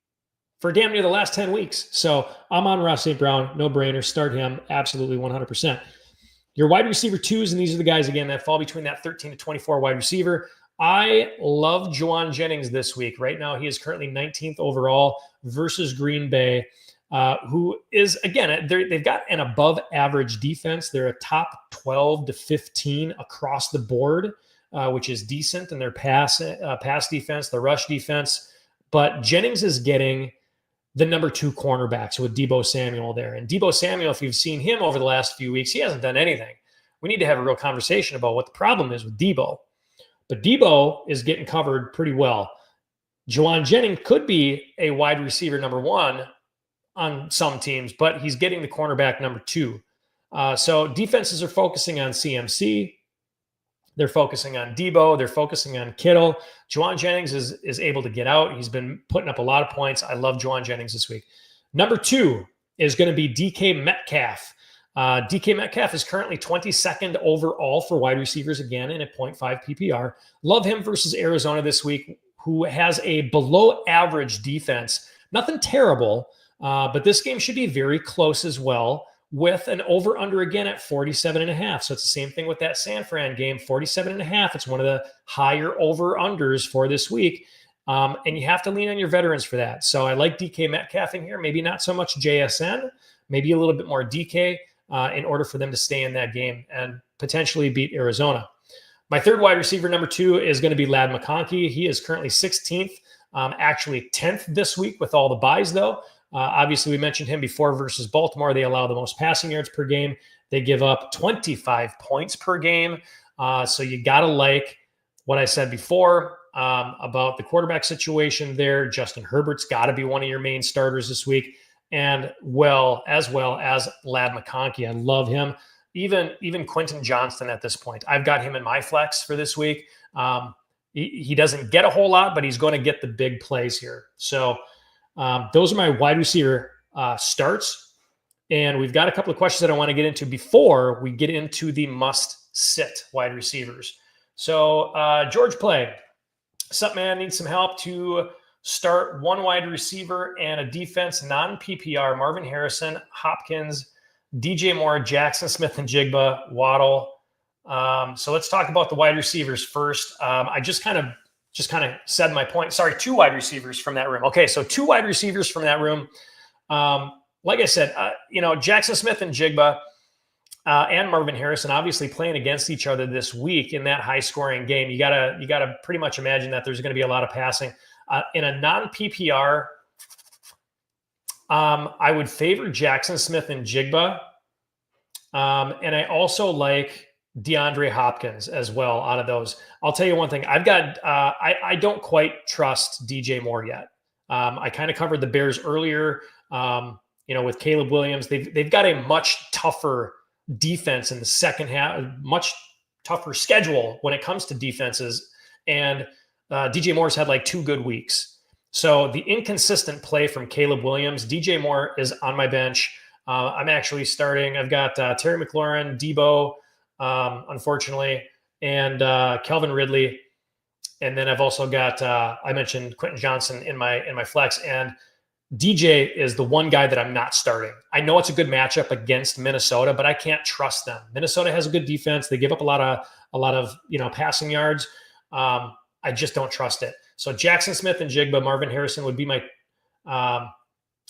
for damn near the last 10 weeks. So Amon-Ra St. Brown, no brainer. Start him absolutely 100%. Your wide receiver 2s, and these are the guys, again, that fall between that 13 to 24 wide receiver. I love Jauan Jennings this week. Right now, he is currently 19th overall versus Green Bay, who is, again, they've got an above-average defense. They're a top 12 to 15 across the board, which is decent in their pass defense, the rush defense. But Jennings is getting the number 2 cornerbacks with Deebo Samuel there. And Deebo Samuel, if you've seen him over the last few weeks, he hasn't done anything. We need to have a real conversation about what the problem is with Deebo. But Deebo is getting covered pretty well. Jauan Jennings could be a wide receiver number 1 on some teams, but he's getting the cornerback number 2. So defenses are focusing on CMC. They're focusing on Deebo. They're focusing on Kittle. Jauan Jennings is able to get out. He's been putting up a lot of points. I love Jauan Jennings this week. Number 2 is going to be DK Metcalf. DK Metcalf is currently 22nd overall for wide receivers, again, in a 0.5 PPR. Love him versus Arizona this week, who has a below-average defense. Nothing terrible, but this game should be very close as well, with an over-under again at 47.5. So it's the same thing with that San Fran game, 47.5. It's one of the higher over-unders for this week. And you have to lean on your veterans for that. So I like DK Metcalf in here. Maybe not so much JSN, maybe a little bit more DK. In order for them to stay in that game and potentially beat Arizona. My third wide receiver, number 2, is going to be Ladd McConkey. He is currently 16th, actually 10th this week with all the buys, though. Obviously, we mentioned him before versus Baltimore. They allow the most passing yards per game. They give up 25 points per game. So you got to like what I said before about the quarterback situation there. Justin Herbert's got to be one of your main starters this week. And as well as Ladd McConkey. I love him. Even Quentin Johnston at this point. I've got him in my flex for this week. He doesn't get a whole lot, but he's going to get the big plays here. So those are my wide receiver starts. And we've got a couple of questions that I want to get into before we get into the must-sit wide receivers. So George Play, sup, man, need some help to start one wide receiver and a defense non-PPR. Marvin Harrison, Hopkins, DJ Moore, Jackson Smith-Njigba, Waddle. So let's talk about the wide receivers first. I just kind of said my point. Sorry, 2 wide receivers from that room. Okay, so 2 wide receivers from that room. Like I said, Jackson Smith-Njigba and Marvin Harrison obviously playing against each other this week in that high-scoring game. You gotta pretty much imagine that there's going to be a lot of passing. In a non-PPR, I would favor Jackson Smith-Njigba, and I also like DeAndre Hopkins as well out of those. I'll tell you one thing. I've got I don't quite trust DJ Moore yet. I kind of covered the Bears earlier. With Caleb Williams, they've got a much tougher defense in the second half, much tougher schedule when it comes to defenses. And DJ Moore's had like 2 good weeks. So the inconsistent play from Caleb Williams, DJ Moore is on my bench. I'm actually starting. I've got Terry McLaurin, Debo, unfortunately, and Calvin Ridley. And then I've also got, I mentioned Quentin Johnson in my flex, and DJ is the one guy that I'm not starting. I know it's a good matchup against Minnesota, but I can't trust them. Minnesota has a good defense. They give up a lot of passing yards. I just don't trust it. So Jackson Smith-Njigba, Marvin Harrison would be my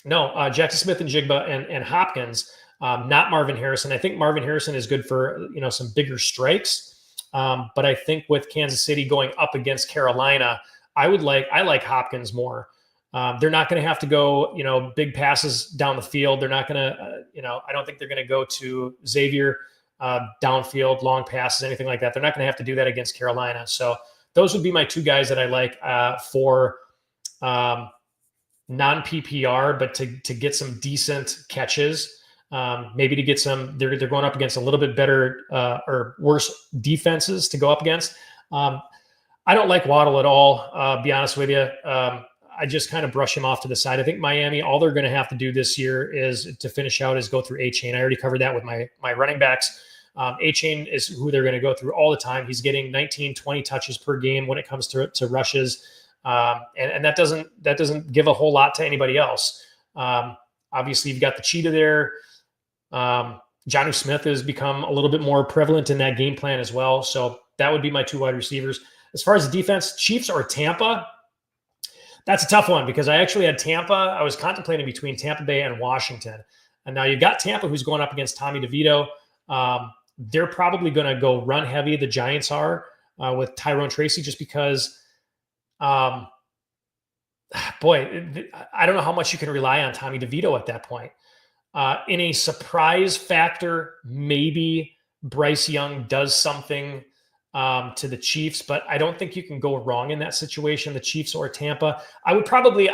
Jackson Smith-Njigba and Hopkins, not Marvin Harrison. I think Marvin Harrison is good for some bigger strikes. But I think with Kansas City going up against Carolina, I like Hopkins more. They're not going to have to go, big passes down the field. They're not going to, I don't think they're going to go to Xavier downfield, long passes, anything like that. They're not going to have to do that against Carolina. So those would be my 2 guys that I like for non-PPR, but to get some decent catches, maybe to get some, they're going up against a little bit better or worse defenses to go up against. I don't like Waddle at all, be honest with you. I just kind of brush him off to the side. I think Miami, all they're going to have to do this year is to finish out is go through A-Chain. I already covered that with my running backs. A-Chain is who they're going to go through all the time. He's getting 19, 20 touches per game when it comes to rushes. And that doesn't give a whole lot to anybody else. Obviously, you've got the cheetah there. Jonnu Smith has become a little bit more prevalent in that game plan as well. So that would be my 2 wide receivers. As far as the defense, Chiefs or Tampa, that's a tough one because I actually had Tampa. I was contemplating between Tampa Bay and Washington. And now you've got Tampa who's going up against Tommy DeVito. They're probably going to go run heavy. The Giants are with Tyrone Tracy just because, I don't know how much you can rely on Tommy DeVito at that point. In a surprise factor, maybe Bryce Young does something to the Chiefs, but I don't think you can go wrong in that situation, the Chiefs or Tampa. I'd probably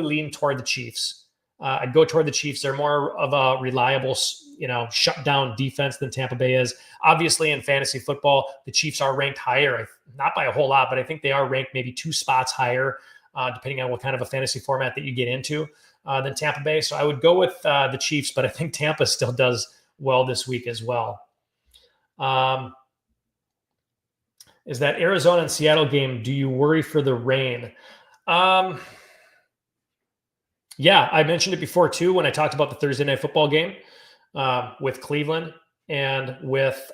lean toward the Chiefs. I'd go toward the Chiefs. They're more of a reliable, shutdown defense than Tampa Bay is. Obviously, in fantasy football, the Chiefs are ranked higher, not by a whole lot, but I think they are ranked maybe 2 spots higher, depending on what kind of a fantasy format that you get into, than Tampa Bay. So I would go with the Chiefs, but I think Tampa still does well this week as well. Is that Arizona and Seattle game, do you worry for the rain? Yeah, I mentioned it before too when I talked about the Thursday night football game with Cleveland and with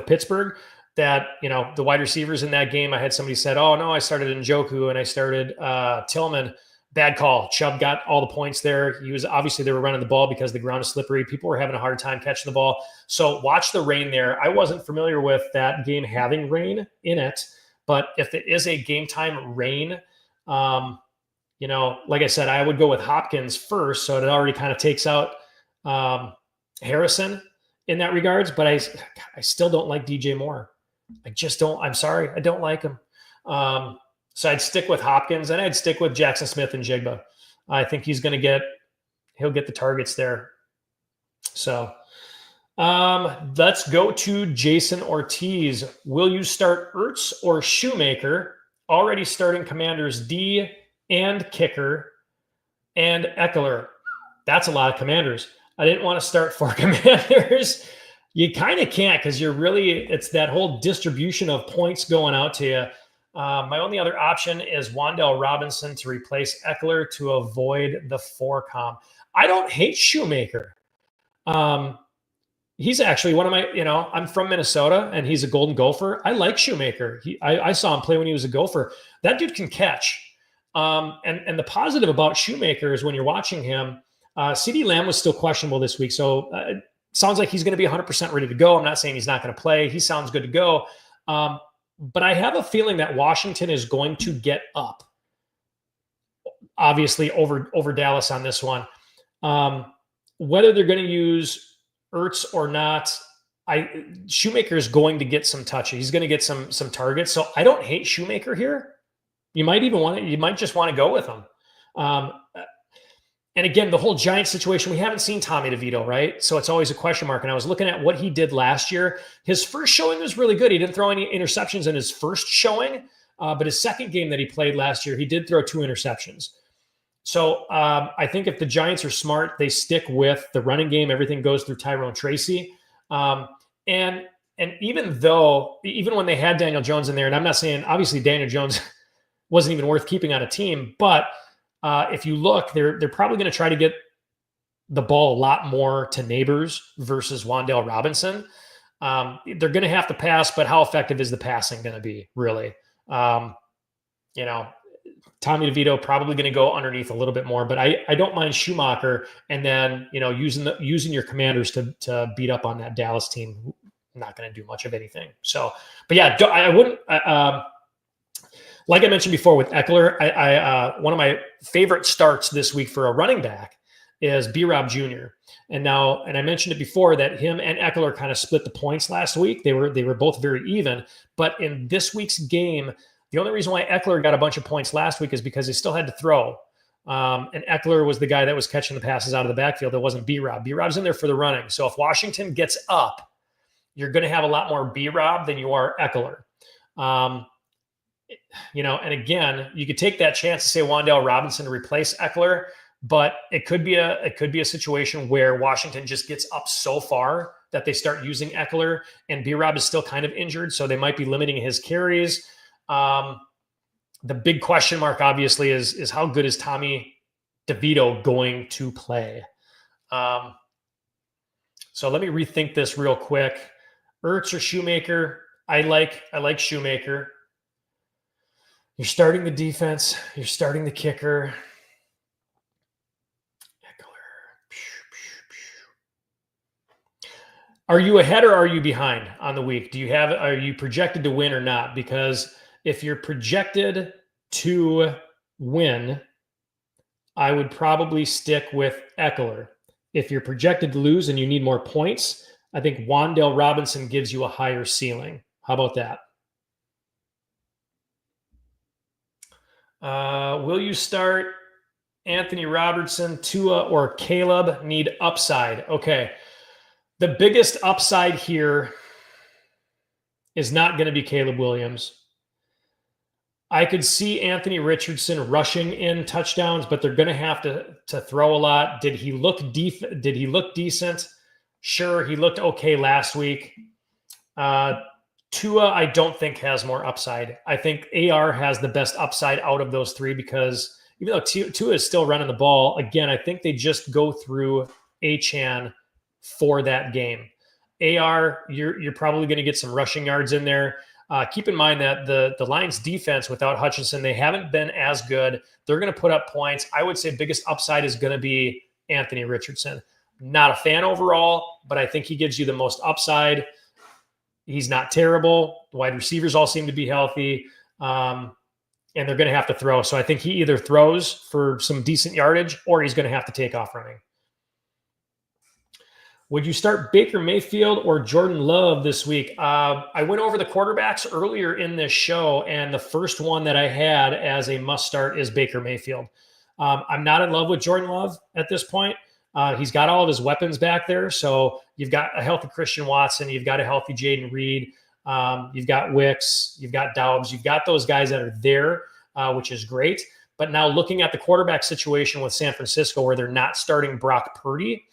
Pittsburgh, that, the wide receivers in that game, I had somebody said, oh no, I started Njoku and I started Tillman. Bad call. Chubb got all the points there. They were running the ball because the ground is slippery. People were having a hard time catching the ball. So watch the rain there. I wasn't familiar with that game having rain in it, but if it is a game time rain, like I said, I would go with Hopkins first. So it already kind of takes out Harrison in that regards, but I still don't like DJ Moore. I just don't. I'm sorry. I don't like him. So I'd stick with Hopkins and I'd stick with Jackson Smith-Njigba. I think he'll get the targets there. So let's go to Jason Ortiz. Will you start Ertz or Shoemaker? Already starting Commanders D and kicker and Eckler. That's a lot of Commanders. I didn't want to start 4 Commanders. You kind of can't because it's that whole distribution of points going out to you. My only other option is Wan'Dale Robinson to replace Ekeler to avoid the 4 I don't hate Shoemaker. He's actually one of my, I'm from Minnesota and he's a Golden Gopher. I like Shoemaker. I saw him play when he was a Gopher. That dude can catch. And the positive about Shoemaker is when you're watching him, CeeDee Lamb was still questionable this week. So it sounds like he's going to be 100% ready to go. I'm not saying he's not going to play. He sounds good to go. But I have a feeling that Washington is going to get up, obviously, over Dallas on this one. Whether they're going to use Ertz or not, Shoemaker is going to get some touches. He's going to get some targets. So I don't hate Shoemaker here. You might just want to go with him. And again, the whole Giants situation, we haven't seen Tommy DeVito, right? So it's always a question mark. And I was looking at what he did last year. His first showing was really good. He didn't throw any interceptions in his first showing, but his second game that he played last year, he did throw 2 interceptions. So I think if the Giants are smart, they stick with the running game. Everything goes through Tyrone Tracy. And even when they had Daniel Jones in there, and I'm not saying, obviously, Daniel Jones wasn't even worth keeping on a team, but if you look, they're probably going to try to get the ball a lot more to Neighbors versus Wan'Dale Robinson. They're going to have to pass, but how effective is the passing going to be, really? Tommy DeVito probably going to go underneath a little bit more, but I don't mind Schumacher, and then using your Commanders to beat up on that Dallas team. Not going to do much of anything. So, but yeah, I wouldn't. Like I mentioned before with Ekeler, one of my favorite starts this week for a running back is B-Rob Jr. And I mentioned it before that him and Ekeler kind of split the points last week. They were both very even, but in this week's game, the only reason why Ekeler got a bunch of points last week is because he still had to throw. And Ekeler was the guy that was catching the passes out of the backfield. It wasn't B-Rob. B-Rob's in there for the running. So if Washington gets up, you're going to have a lot more B-Rob than you are Ekeler. And again, you could take that chance to say Wan'Dale Robinson to replace Ekeler, but it could be a situation where Washington just gets up so far that they start using Ekeler, and B-Rob is still kind of injured, so they might be limiting his carries. The big question mark, obviously, is how good is Tommy DeVito going to play? So let me rethink this real quick. Ertz or Shoemaker? I like Shoemaker. You're starting the defense. You're starting the kicker. Are you ahead or are you behind on the week? Are you projected to win or not? Because if you're projected to win, I would probably stick with Ekeler. If you're projected to lose and you need more points, I think Wan'Dale Robinson gives you a higher ceiling. How about that? Will you start Anthony Robertson, Tua, or Caleb? Need upside. Okay. The biggest upside here is not going to be Caleb Williams. I could see Anthony Richardson rushing in touchdowns, but they're going to have to throw a lot. Did he look decent? Sure, he looked okay last week. Tua, I don't think has more upside. I think AR has the best upside out of those three because even though Tua is still running the ball, again, I think they just go through Achane for that game. AR, you're probably going to get some rushing yards in there. Keep in mind that the Lions defense without Hutchinson, they haven't been as good. They're going to put up points. I would say biggest upside is going to be Anthony Richardson. Not a fan overall, but I think he gives you the most upside. He's not terrible. The wide receivers all seem to be healthy, and they're going to have to throw. So I think he either throws for some decent yardage or he's going to have to take off running. Would you start Baker Mayfield or Jordan Love this week? I went over the quarterbacks earlier in this show, and the first one that I had as a must start is Baker Mayfield. I'm not in love with Jordan Love at this point. He's got all of his weapons back there. So you've got a healthy Christian Watson. You've got a healthy Jaden Reed. You've got Wicks. You've got Doubs. You've got those guys that are there, which is great. But now looking at the quarterback situation with San Francisco where they're not starting Brock Purdy,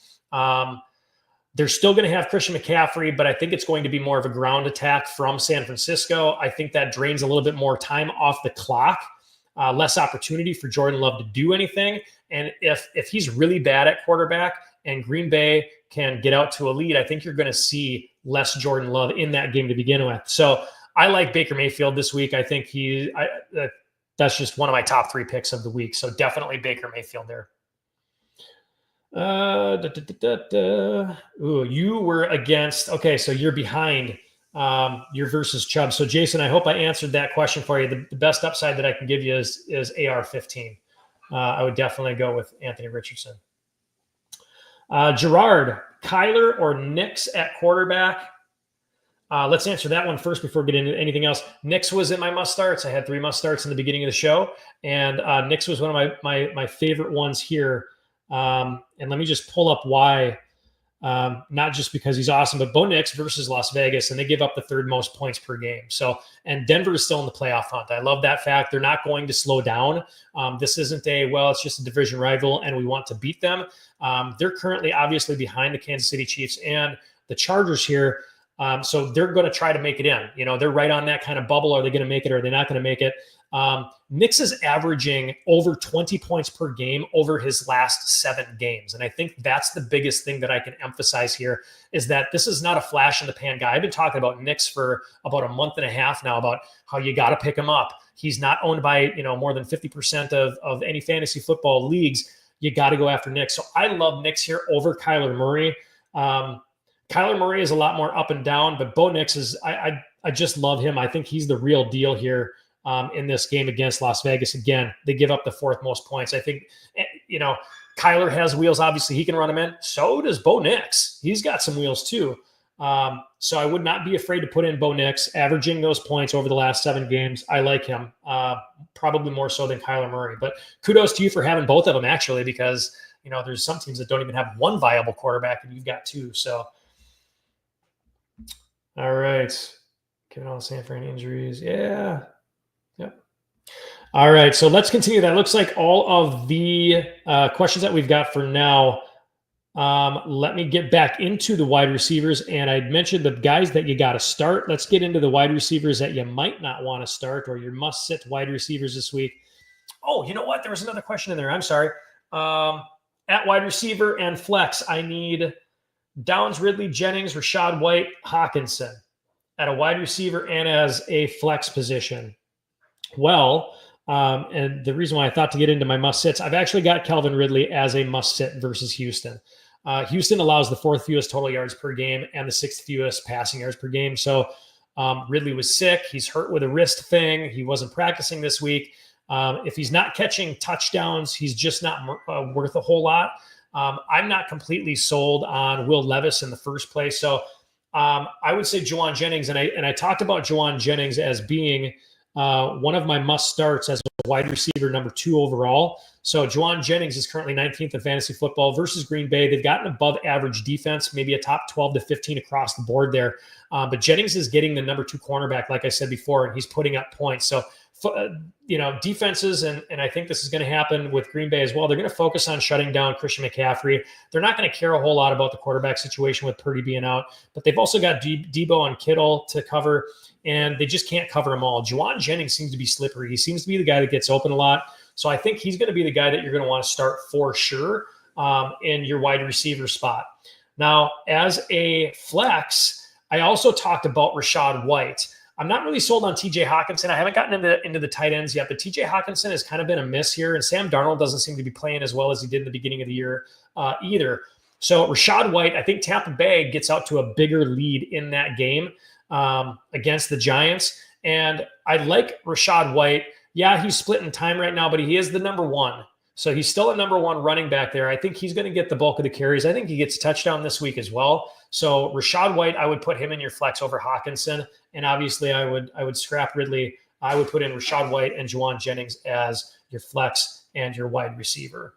They're still going to have Christian McCaffrey, but I think it's going to be more of a ground attack from San Francisco. I think that drains a little bit more time off the clock, less opportunity for Jordan Love to do anything. And if he's really bad at quarterback and Green Bay can get out to a lead, I think you're going to see less Jordan Love in that game to begin with. So I like Baker Mayfield this week. I think that's just one of my top 3 picks of the week. So definitely Baker Mayfield there. Ooh, you were against. Okay, so you're behind. You're versus Chubb. So Jason, I hope I answered that question for you. The best upside that I can give you is AR-15. I would definitely go with Anthony Richardson. Gerard, Kyler or Nix at quarterback? Let's answer that one first before we get into anything else. Nix was in my must starts. I had 3 must starts in the beginning of the show, and Nix was one of my favorite ones here. And let me just pull up why. Not just because he's awesome, but Bo Nix versus Las Vegas, and they give up the 3rd most points per game. So, and Denver is still in the playoff hunt. I love that fact. They're not going to slow down. This isn't it's just a division rival, and we want to beat them. They're currently obviously behind the Kansas City Chiefs and the Chargers here. So they're going to try to make it in. They're right on that kind of bubble. Are they going to make it or are they not going to make it? Nix is averaging over 20 points per game over his last 7 games. And I think that's the biggest thing that I can emphasize here is that this is not a flash in the pan guy. I've been talking about Nix for about a month and a half now about how you got to pick him up. He's not owned by, more than 50% of any fantasy football leagues. You got to go after Nix. So I love Nix here over Kyler Murray. Kyler Murray is a lot more up and down, but Bo Nix is, I just love him. I think he's the real deal here in this game against Las Vegas. Again, they give up the 4th most points. I think, Kyler has wheels. Obviously, he can run them in. So does Bo Nix. He's got some wheels too. So I would not be afraid to put in Bo Nix, averaging those points over the last 7 games. I like him, probably more so than Kyler Murray. But kudos to you for having both of them, actually, because, there's some teams that don't even have one viable quarterback, and you've got 2. So, all right. Given all the San Fran injuries. Yeah. Yep. All right. So let's continue. That looks like all of the questions that we've got for now. Let me get back into the wide receivers. And I mentioned the guys that you got to start. Let's get into the wide receivers that you might not want to start or your must sit wide receivers this week. Oh, you know what? There was another question in there. I'm sorry. At wide receiver and flex, I need Downs, Ridley, Jennings, Rachaad White, Hockenson at a wide receiver and as a flex position. Well, and the reason why I thought to get into my must sits, I've actually got Calvin Ridley as a must sit versus Houston. Houston allows the 4th fewest total yards per game and the 6th fewest passing yards per game. So Ridley was sick. He's hurt with a wrist thing. He wasn't practicing this week. If he's not catching touchdowns, he's just not worth a whole lot. I'm not completely sold on Will Levis in the first place. So I would say Jauan Jennings, and I talked about Jauan Jennings as being one of my must starts as a wide receiver, number 2 overall. So Jauan Jennings is currently 19th in fantasy football versus Green Bay. They've got an above average defense, maybe a top 12 to 15 across the board there. But Jennings is getting the number 2 cornerback, like I said before, and he's putting up points. So, defenses, and I think this is going to happen with Green Bay as well. They're going to focus on shutting down Christian McCaffrey. They're not going to care a whole lot about the quarterback situation with Purdy being out, but they've also got Debo and Kittle to cover, and they just can't cover them all. Jauan Jennings seems to be slippery. He seems to be the guy that gets open a lot. So I think he's going to be the guy that you're going to want to start for sure in your wide receiver spot. Now, as a flex, I also talked about Rachaad White. I'm not really sold on TJ Hockenson. I haven't gotten into the tight ends yet, but TJ Hockenson has kind of been a miss here, and Sam Darnold doesn't seem to be playing as well as he did in the beginning of the year either. So Rachaad White, I think Tampa Bay gets out to a bigger lead in that game against the Giants, and I like Rachaad White. Yeah, he's splitting time right now, but he is the number 1. So he's still a number 1 running back there. I think he's going to get the bulk of the carries. I think he gets a touchdown this week as well. So Rachaad White, I would put him in your flex over Hockenson. And obviously I would scrap Ridley. I would put in Rachaad White and Jauan Jennings as your flex and your wide receiver.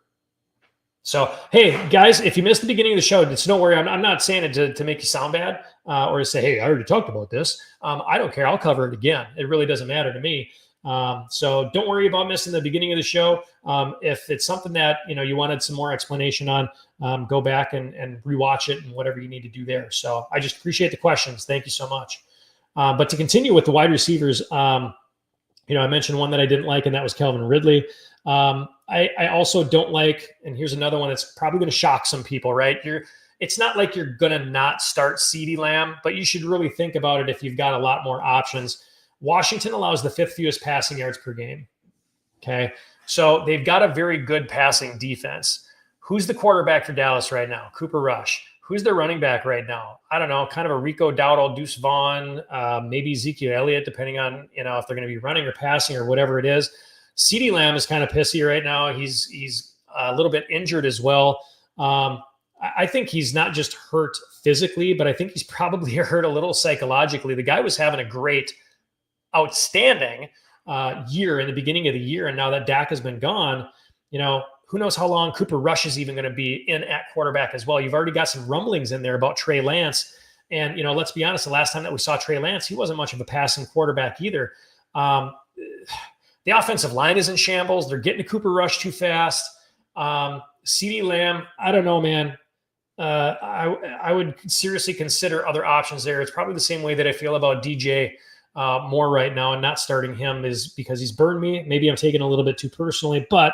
So, hey, guys, if you missed the beginning of the show, it's no worry. I'm not saying it to make you sound bad or to say, hey, I already talked about this. I don't care. I'll cover it again. It really doesn't matter to me. So don't worry about missing the beginning of the show. If it's something that you wanted some more explanation on, go back and rewatch it and whatever you need to do there. So I just appreciate the questions. Thank you so much. But to continue with the wide receivers, I mentioned one that I didn't like, and that was Calvin Ridley. I also don't like, and here's another one that's probably going to shock some people, right? It's not like you're going to not start CeeDee Lamb, but you should really think about it if you've got a lot more options. Washington allows the 5th fewest passing yards per game. Okay. So they've got a very good passing defense. Who's the quarterback for Dallas right now? Cooper Rush. Who's their running back right now? I don't know, kind of a Rico Dowdle, Deuce Vaughn, maybe Ezekiel Elliott, depending on, if they're going to be running or passing or whatever it is. CeeDee Lamb is kind of pissy right now. He's a little bit injured as well. I think he's not just hurt physically, but I think he's probably hurt a little psychologically. The guy was having a great, outstanding year in the beginning of the year. And now that Dak has been gone, who knows how long Cooper Rush is even going to be in at quarterback as well. You've already got some rumblings in there about Trey Lance. And, let's be honest, the last time that we saw Trey Lance, he wasn't much of a passing quarterback either. The offensive line is in shambles. They're getting to Cooper Rush too fast. CeeDee Lamb, I don't know, man. I would seriously consider other options there. It's probably the same way that I feel about DJ Moore right now, and not starting him is because he's burned me. Maybe I'm taking a little bit too personally, but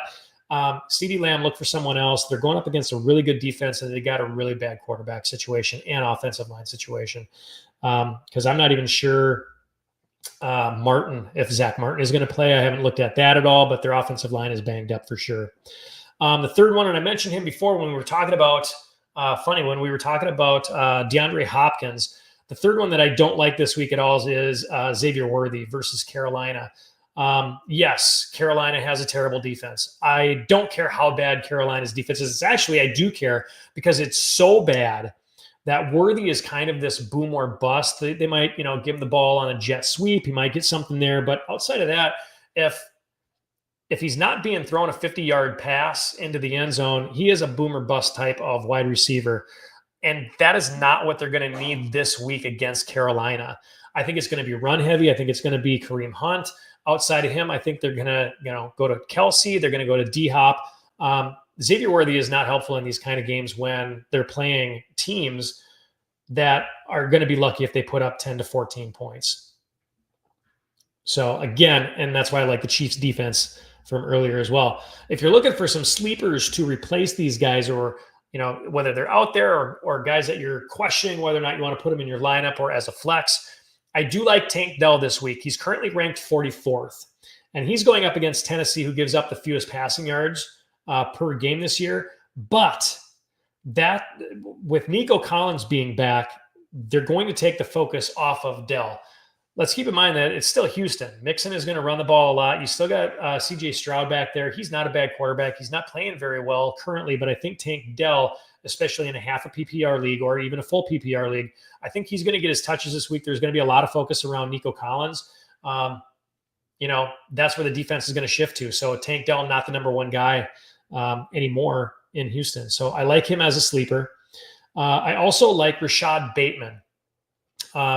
CeeDee Lamb, look for someone else. They're going up against a really good defense, and they got a really bad quarterback situation and offensive line situation. Because I'm not even sure if Zach Martin is going to play. I haven't looked at that at all, but their offensive line is banged up for sure. The third one, and I mentioned him before when we were talking about DeAndre Hopkins. The third one that I don't like this week at all is Xavier Worthy versus Carolina. Yes, Carolina has a terrible defense. I don't care how bad Carolina's defense is. I do care because it's so bad that Worthy is kind of this boom or bust. They might, give him the ball on a jet sweep. He might get something there. But outside of that, if he's not being thrown a 50-yard pass into the end zone, he is a boom or bust type of wide receiver. And that is not what they're going to need this week against Carolina. I think it's going to be run heavy. I think it's going to be Kareem Hunt. Outside of him, I think they're going to, go to Kelsey. They're going to go to D-Hop. Xavier Worthy is not helpful in these kind of games when they're playing teams that are going to be lucky if they put up 10 to 14 points. So again, and that's why I like the Chiefs defense from earlier as well. If you're looking for some sleepers to replace these guys, or whether they're out there or guys that you're questioning whether or not you want to put them in your lineup or as a flex, I do like Tank Dell this week. He's currently ranked 44th, and he's going up against Tennessee, who gives up the fewest passing yards per game this year. But that, with Nico Collins being back, they're going to take the focus off of Dell. Let's keep in mind that it's still Houston. Mixon is going to run the ball a lot. You still got C.J. Stroud back there. He's not a bad quarterback. He's not playing very well currently, but I think Tank Dell, especially in a half a PPR league or even a full PPR league, I think he's going to get his touches this week. There's going to be a lot of focus around Nico Collins. That's where the defense is going to shift to. So Tank Dell, not the number one guy anymore in Houston. So I like him as a sleeper. I also like Rashad Bateman.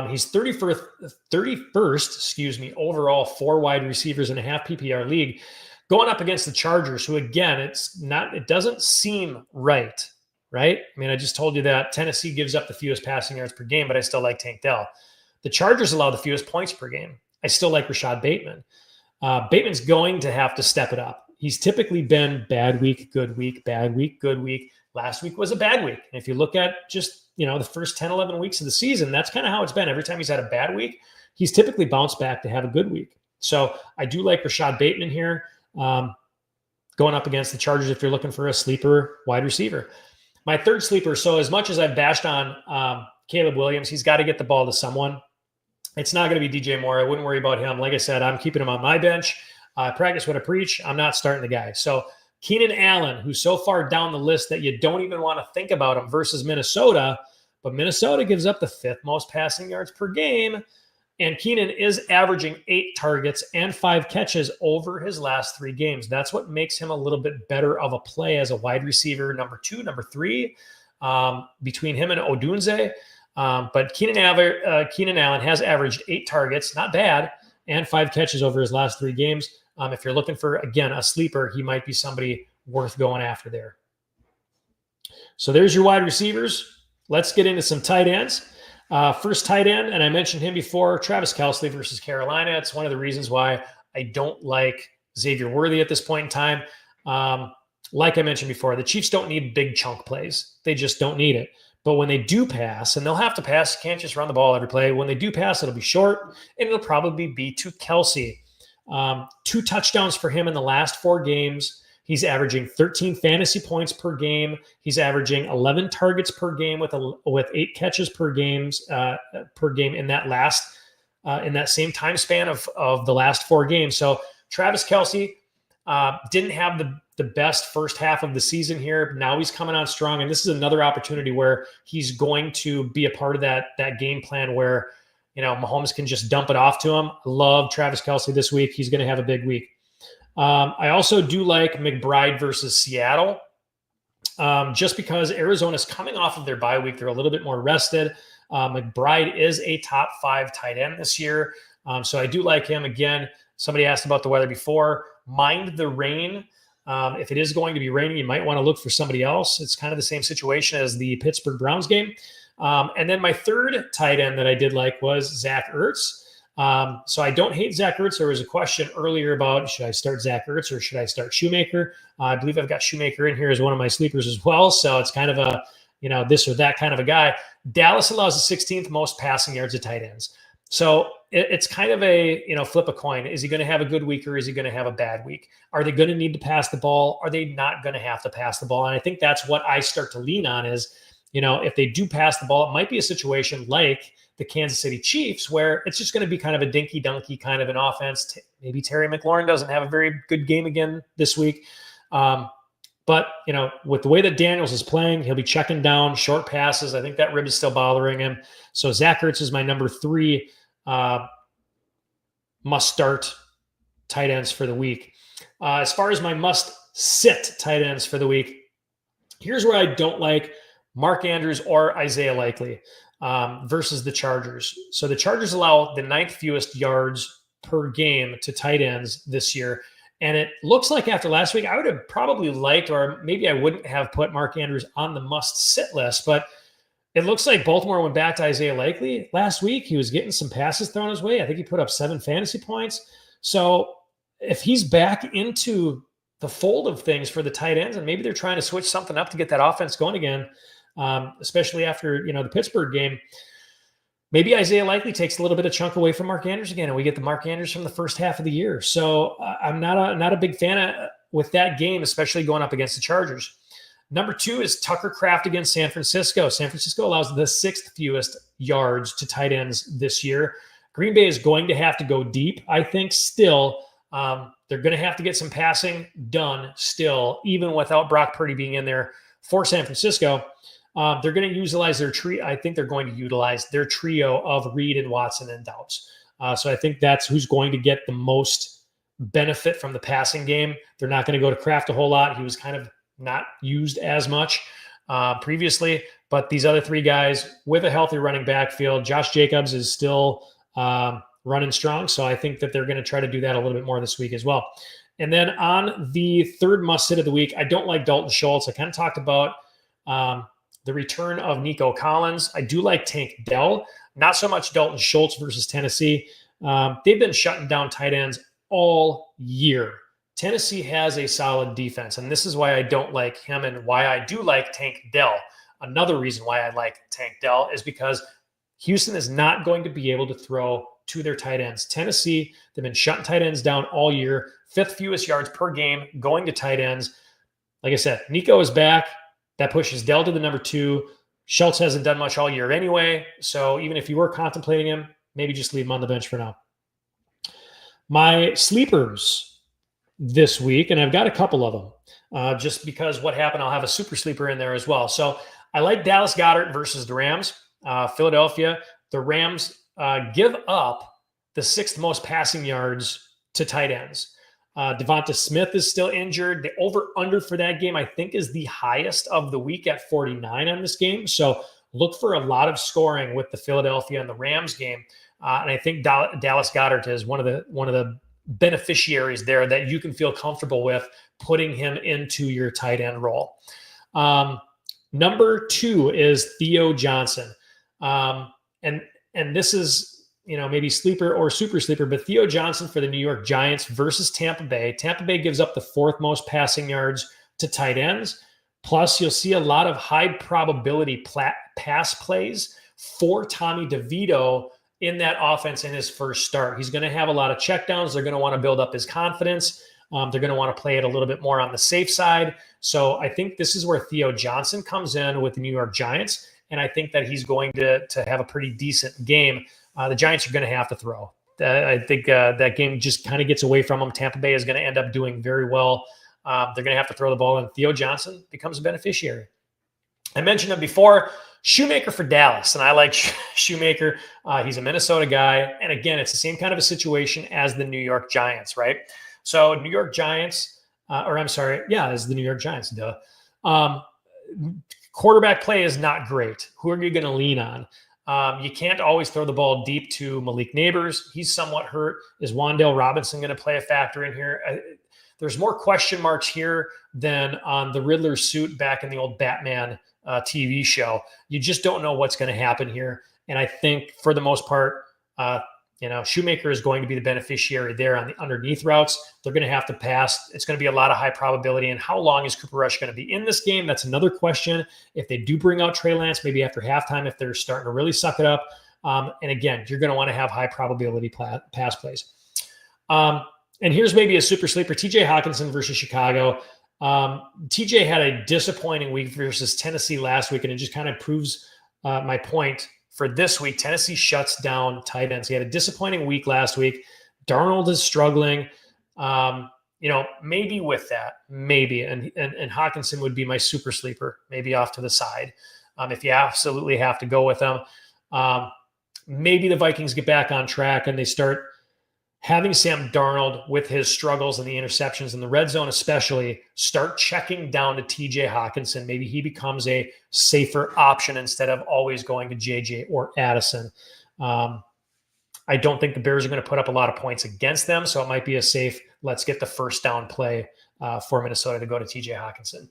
He's 31st, overall for wide receivers in a half PPR league, going up against the Chargers, who again, it doesn't seem right? I mean, I just told you that Tennessee gives up the fewest passing yards per game, but I still like Tank Dell. The Chargers allow the fewest points per game. I still like Rashad Bateman. Bateman's going to have to step it up. He's typically been bad week, good week, bad week, good week. Last week was a bad week. And if you look at just, the first 10, 11 weeks of the season, that's kind of how it's been. Every time he's had a bad week, he's typically bounced back to have a good week. So I do like Rashad Bateman here, going up against the Chargers if you're looking for a sleeper wide receiver. My third sleeper, so as much as I've bashed on Caleb Williams, he's got to get the ball to someone. It's not going to be DJ Moore. I wouldn't worry about him. Like I said, I'm keeping him on my bench. I practice what I preach. I'm not starting the guy. So Keenan Allen, who's so far down the list that you don't even want to think about him, versus Minnesota. But Minnesota gives up the 5th most passing yards per game. And Keenan is averaging 8 targets and 5 catches over his last 3 games. That's what makes him a little bit better of a play as a wide receiver, number 2, number 3, between him and Odunze. But Keenan Allen has averaged 8 targets, not bad, and 5 catches over his last 3 games. If you're looking for, again, a sleeper, he might be somebody worth going after there. So there's your wide receivers. Let's get into some tight ends. First tight end, and I mentioned him before, Travis Kelce versus Carolina. It's one of the reasons why I don't like Xavier Worthy at this point in time. Like I mentioned before, the Chiefs don't need big chunk plays. They just don't need it. But when they do pass, and they'll have to pass, you can't just run the ball every play. When they do pass, it'll be short, and it'll probably be to Kelce. 2 touchdowns for him in the last 4 games. He's averaging 13 fantasy points per game. He's averaging 11 targets per game with 8 catches per game in that same time span of the last 4 games. So Travis Kelce didn't have the best first half of the season here. Now he's coming on strong, and this is another opportunity where he's going to be a part of that game plan where, Mahomes can just dump it off to him. I love Travis Kelce this week. He's going to have a big week. I also do like McBride versus Seattle, just because Arizona's coming off of their bye week. They're a little bit more rested. McBride is a top 5 tight end this year. So I do like him. Again, somebody asked about the weather before. Mind the rain. If it is going to be raining, you might want to look for somebody else. It's kind of the same situation as the Pittsburgh Browns game. And then my third tight end that I did like was Zach Ertz. So I don't hate Zach Ertz. There was a question earlier about, should I start Zach Ertz or should I start Shoemaker? I believe I've got Shoemaker in here as one of my sleepers as well. So it's kind of a, this or that kind of a guy. Dallas allows the 16th most passing yards of tight ends. So it's kind of a, flip a coin. Is he going to have a good week or is he going to have a bad week? Are they going to need to pass the ball? Are they not going to have to pass the ball? And I think that's what I start to lean on is, if they do pass the ball, it might be a situation like the Kansas City Chiefs where it's just going to be kind of a dinky-dunky kind of an offense. Maybe Terry McLaurin doesn't have a very good game again this week. But, with the way that Daniels is playing, he'll be checking down short passes. I think that rib is still bothering him. So Zach Ertz is my number 3 must-start tight ends for the week. As far as my must-sit tight ends for the week, here's where I don't like Mark Andrews or Isaiah Likely versus the Chargers. So the Chargers allow the 9th fewest yards per game to tight ends this year. And it looks like after last week, I would have probably liked, or maybe I wouldn't have put Mark Andrews on the must-sit list, but it looks like Baltimore went back to Isaiah Likely last week. He was getting some passes thrown his way. I think he put up 7 fantasy points. So if he's back into the fold of things for the tight ends, and maybe they're trying to switch something up to get that offense going again, especially after, the Pittsburgh game, maybe Isaiah Likely takes a little bit of chunk away from Mark Andrews again, and we get the Mark Andrews from the first half of the year. So I'm not a big fan with that game, especially going up against the Chargers. Number 2 is Tucker Kraft against San Francisco. San Francisco allows the 6th fewest yards to tight ends this year. Green Bay is going to have to go deep, I think, still. They're going to have to get some passing done still, even without Brock Purdy being in there for San Francisco. They're going to utilize their trio. I think they're going to utilize their trio of Reed and Watson and Doubs. So I think that's who's going to get the most benefit from the passing game. They're not going to go to Kraft a whole lot. He was kind of not used as much previously, but these other 3 guys with a healthy running backfield, Josh Jacobs is still running strong. So I think that they're going to try to do that a little bit more this week as well. And then on the third must sit of the week, I don't like Dalton Schultz. I kind of talked about the return of Nico Collins. I do like Tank Dell, not so much Dalton Schultz versus Tennessee. They've been shutting down tight ends all year. Tennessee has a solid defense, and this is why I don't like him and why I do like Tank Dell. Another reason why I like Tank Dell is because Houston is not going to be able to throw to their tight ends. Tennessee, they've been shutting tight ends down all year, 5th fewest yards per game going to tight ends. Like I said, Nico is back. That pushes Dell to the number 2. Schultz hasn't done much all year anyway, so even if you were contemplating him, maybe just leave him on the bench for now. My sleepers this week, and I've got a couple of them, just because what happened, I'll have a super sleeper in there as well. So I like Dallas Goedert versus the Rams. Philadelphia, the Rams give up the 6th most passing yards to tight ends. Devonta Smith is still injured. The over-under for that game, I think, is the highest of the week at 49 on this game. So look for a lot of scoring with the Philadelphia and the Rams game. And I think Dallas Goedert is one of the beneficiaries there that you can feel comfortable with putting him into your tight end role. Number 2 is Theo Johnson. And this is, maybe sleeper or super sleeper, but Theo Johnson for the New York Giants versus Tampa Bay. Tampa Bay gives up the 4th most passing yards to tight ends. Plus, you'll see a lot of high probability pass plays for Tommy DeVito in that offense in his first start. He's going to have a lot of checkdowns. They're going to want to build up his confidence. They're going to want to play it a little bit more on the safe side. So I think this is where Theo Johnson comes in with the New York Giants. And I think that he's going to have a pretty decent game. The Giants are going to have to throw. I think that game just kind of gets away from them. Tampa Bay is going to end up doing very well. They're going to have to throw the ball, and Theo Johnson becomes a beneficiary. I mentioned him before, Shoemaker for Dallas, and I like Shoemaker. He's a Minnesota guy, and again, it's the same kind of a situation as the New York Giants, right? So New York Giants, is the New York Giants, duh. Quarterback play is not great. Who are you going to lean on? You can't always throw the ball deep to Malik Neighbors. He's somewhat hurt. Is Wan'Dale Robinson going to play a factor in here? There's more question marks here than on the Riddler suit back in the old Batman TV show. You just don't know what's going to happen here. And I think for the most part, Shoemaker is going to be the beneficiary there on the underneath routes. They're going to have to pass. It's going to be a lot of high probability. And how long is Cooper Rush going to be in this game? That's another question. If they do bring out Trey Lance, maybe after halftime, if they're starting to really suck it up. And again, you're going to want to have high probability pass plays. And here's maybe a super sleeper, TJ Hawkinson versus Chicago. TJ had a disappointing week versus Tennessee last week, and it just kind of proves my point. For this week, Tennessee shuts down tight ends. He had a disappointing week last week. Darnold is struggling. Maybe with that, maybe. And Hawkinson would be my super sleeper, maybe off to the side. If you absolutely have to go with them. Maybe the Vikings get back on track and they start having Sam Darnold, with his struggles and the interceptions in the red zone especially, start checking down to TJ Hawkinson. Maybe he becomes a safer option instead of always going to JJ or Addison. I don't think the Bears are going to put up a lot of points against them, so it might be a safe, let's get the first down play for Minnesota to go to TJ Hawkinson.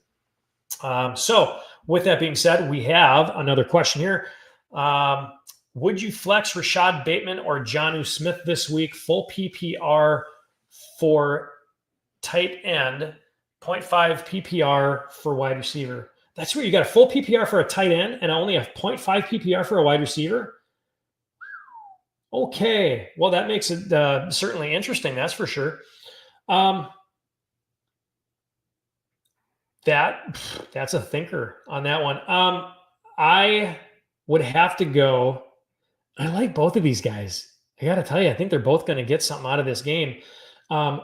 So with that being said, we have another question here. Would you flex Rashad Bateman or Jonnu Smith this week? Full PPR for tight end, 0.5 PPR for wide receiver. That's where you got a full PPR for a tight end and only a 0.5 PPR for a wide receiver? Okay. Well, that makes it certainly interesting. That's for sure. That's a thinker on that one. I would have to go. I like both of these guys. I got to tell you, I think they're both going to get something out of this game.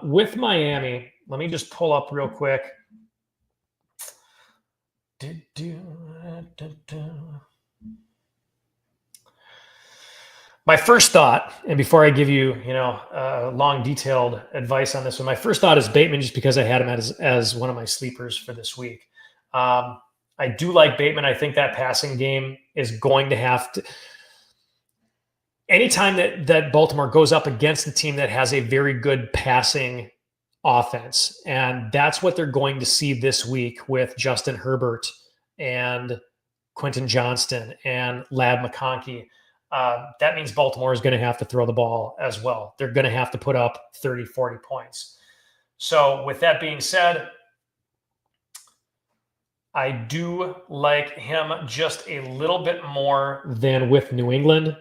With Miami, let me just pull up real quick. My first thought, and before I give you, long, detailed advice on this one, my first thought is Bateman, just because I had him as one of my sleepers for this week. I do like Bateman. I think that passing game is going to have to. Anytime that Baltimore goes up against a team that has a very good passing offense, and that's what they're going to see this week with Justin Herbert and Quentin Johnston and Ladd McConkey. That means Baltimore is going to have to throw the ball as well. They're going to have to put up 30, 40 points. So with that being said, I do like him just a little bit more than with New England.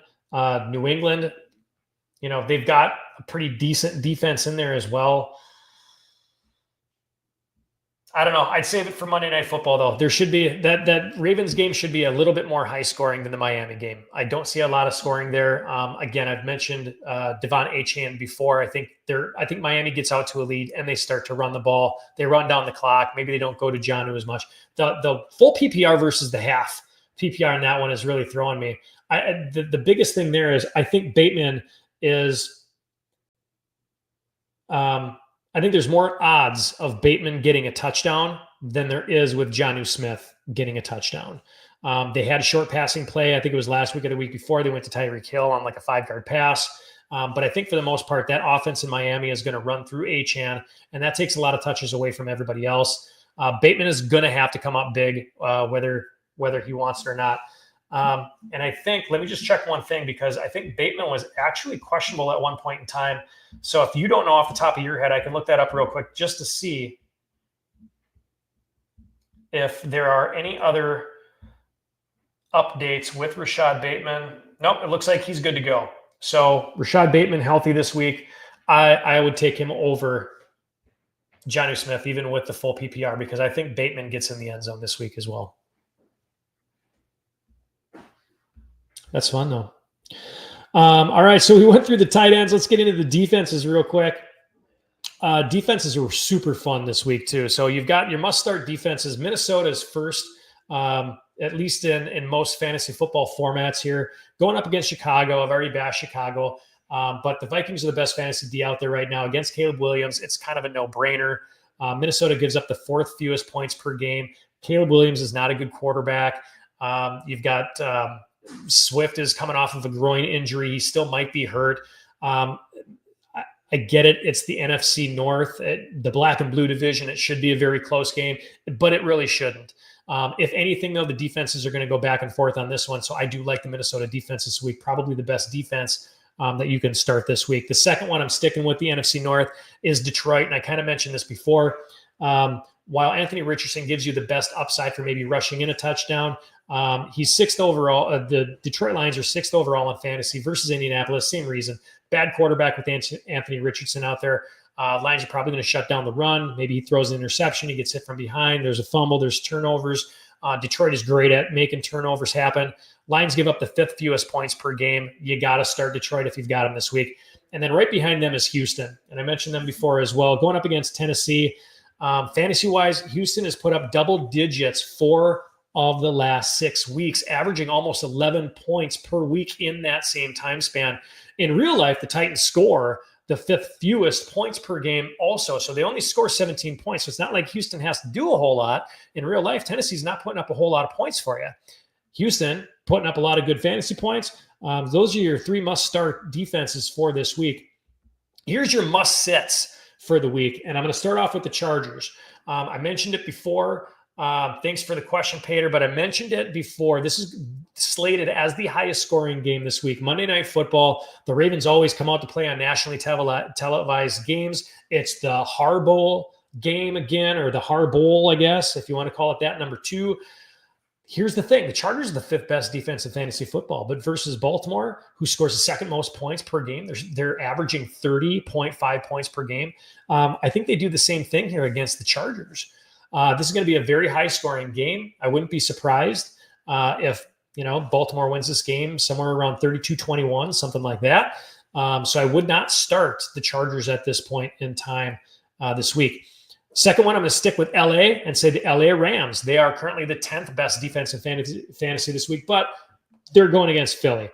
New England, they've got a pretty decent defense in there as well. I don't know. I'd save it for Monday Night Football, though. There should be that Ravens game should be a little bit more high scoring than the Miami game. I don't see a lot of scoring there. Again, I've mentioned Devon Achane before. I think Miami gets out to a lead and they start to run the ball. They run down the clock. Maybe they don't go to Jonnu as much. The full PPR versus the half PPR in that one is really throwing me. The biggest thing there is I think Bateman is. I think there's more odds of Bateman getting a touchdown than there is with Jonnu Smith getting a touchdown. They had a short passing play. I think it was last week or the week before. They went to Tyreek Hill on like a 5-yard pass. But I think for the most part, that offense in Miami is going to run through Achane, and that takes a lot of touches away from everybody else. Bateman is going to have to come up big, whether he wants it or not. And I think, let me just check one thing, because I think Bateman was actually questionable at one point in time. So if you don't know off the top of your head, I can look that up real quick just to see if there are any other updates with Rashad Bateman. Nope, it looks like he's good to go. So Rashad Bateman healthy this week. I would take him over Jonnu Smith, even with the full PPR, because I think Bateman gets in the end zone this week as well. That's fun, though. All right, so we went through the tight ends. Let's get into the defenses real quick. Defenses were super fun this week, too. So you've got your must-start defenses. Minnesota's first, at least in most fantasy football formats here, going up against Chicago. I've already bashed Chicago. But the Vikings are the best fantasy D out there right now against Caleb Williams. It's kind of a no-brainer. Minnesota gives up the 4th fewest points per game. Caleb Williams is not a good quarterback. You've got Swift is coming off of a groin injury. He still might be hurt. I get it. It's the NFC North, the black and blue division. It should be a very close game, but it really shouldn't. If anything, though, the defenses are going to go back and forth on this one. So I do like the Minnesota defense this week, probably the best defense that you can start this week. The second one I'm sticking with, the NFC North, is Detroit. And I kind of mentioned this before. While Anthony Richardson gives you the best upside for maybe rushing in a touchdown, he's 6th overall. The Detroit Lions are 6th overall in fantasy versus Indianapolis. Same reason. Bad quarterback with Anthony Richardson out there. Lions are probably going to shut down the run. Maybe he throws an interception. He gets hit from behind. There's a fumble. There's turnovers. Detroit is great at making turnovers happen. Lions give up the 5th fewest points per game. You got to start Detroit if you've got them this week. And then right behind them is Houston. And I mentioned them before as well. Going up against Tennessee. Fantasy-wise, Houston has put up double digits 4 of the last 6 weeks, averaging almost 11 points per week in that same time span. In real life, the Titans score the 5th fewest points per game also. So they only score 17 points. So it's not like Houston has to do a whole lot. In real life, Tennessee's not putting up a whole lot of points for you. Houston putting up a lot of good fantasy points. Those are your 3 must-start defenses for this week. Here's your must-sits for the week. And I'm going to start off with the Chargers. I mentioned it before. Thanks for the question, Pater, but I mentioned it before. This is slated as the highest scoring game this week. Monday Night Football. The Ravens always come out to play on nationally televised games. It's the Harbaugh game again, or the Harbaugh, I guess, if you want to call it that, number 2. Here's the thing. The Chargers are the 5th best defense in fantasy football, but versus Baltimore, who scores the 2nd most points per game, they're averaging 30.5 points per game. I think they do the same thing here against the Chargers. This is going to be a very high-scoring game. I wouldn't be surprised if Baltimore wins this game somewhere around 32-21, something like that. So I would not start the Chargers at this point in time this week. Second one, I'm going to stick with LA and say the LA Rams. They are currently the 10th best defense in fantasy this week, but they're going against Philly.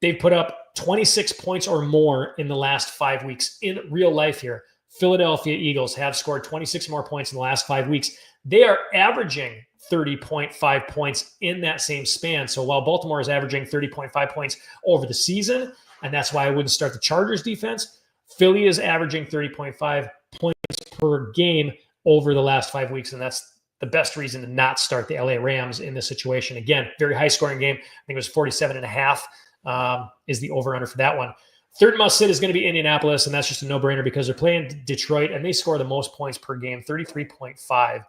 They've put up 26 points or more in the last 5 weeks in real life here. Philadelphia Eagles have scored 26 more points in the last 5 weeks. They are averaging 30.5 points in that same span. So while Baltimore is averaging 30.5 points over the season, and that's why I wouldn't start the Chargers defense, Philly is averaging 30.5 points per game over the last 5 weeks, and that's the best reason to not start the LA Rams in this situation. Again, very high-scoring game. I think it was 47.5 is the over-under for that one. Third must-sit is going to be Indianapolis, and that's just a no-brainer because they're playing Detroit, and they score the most points per game, 33.5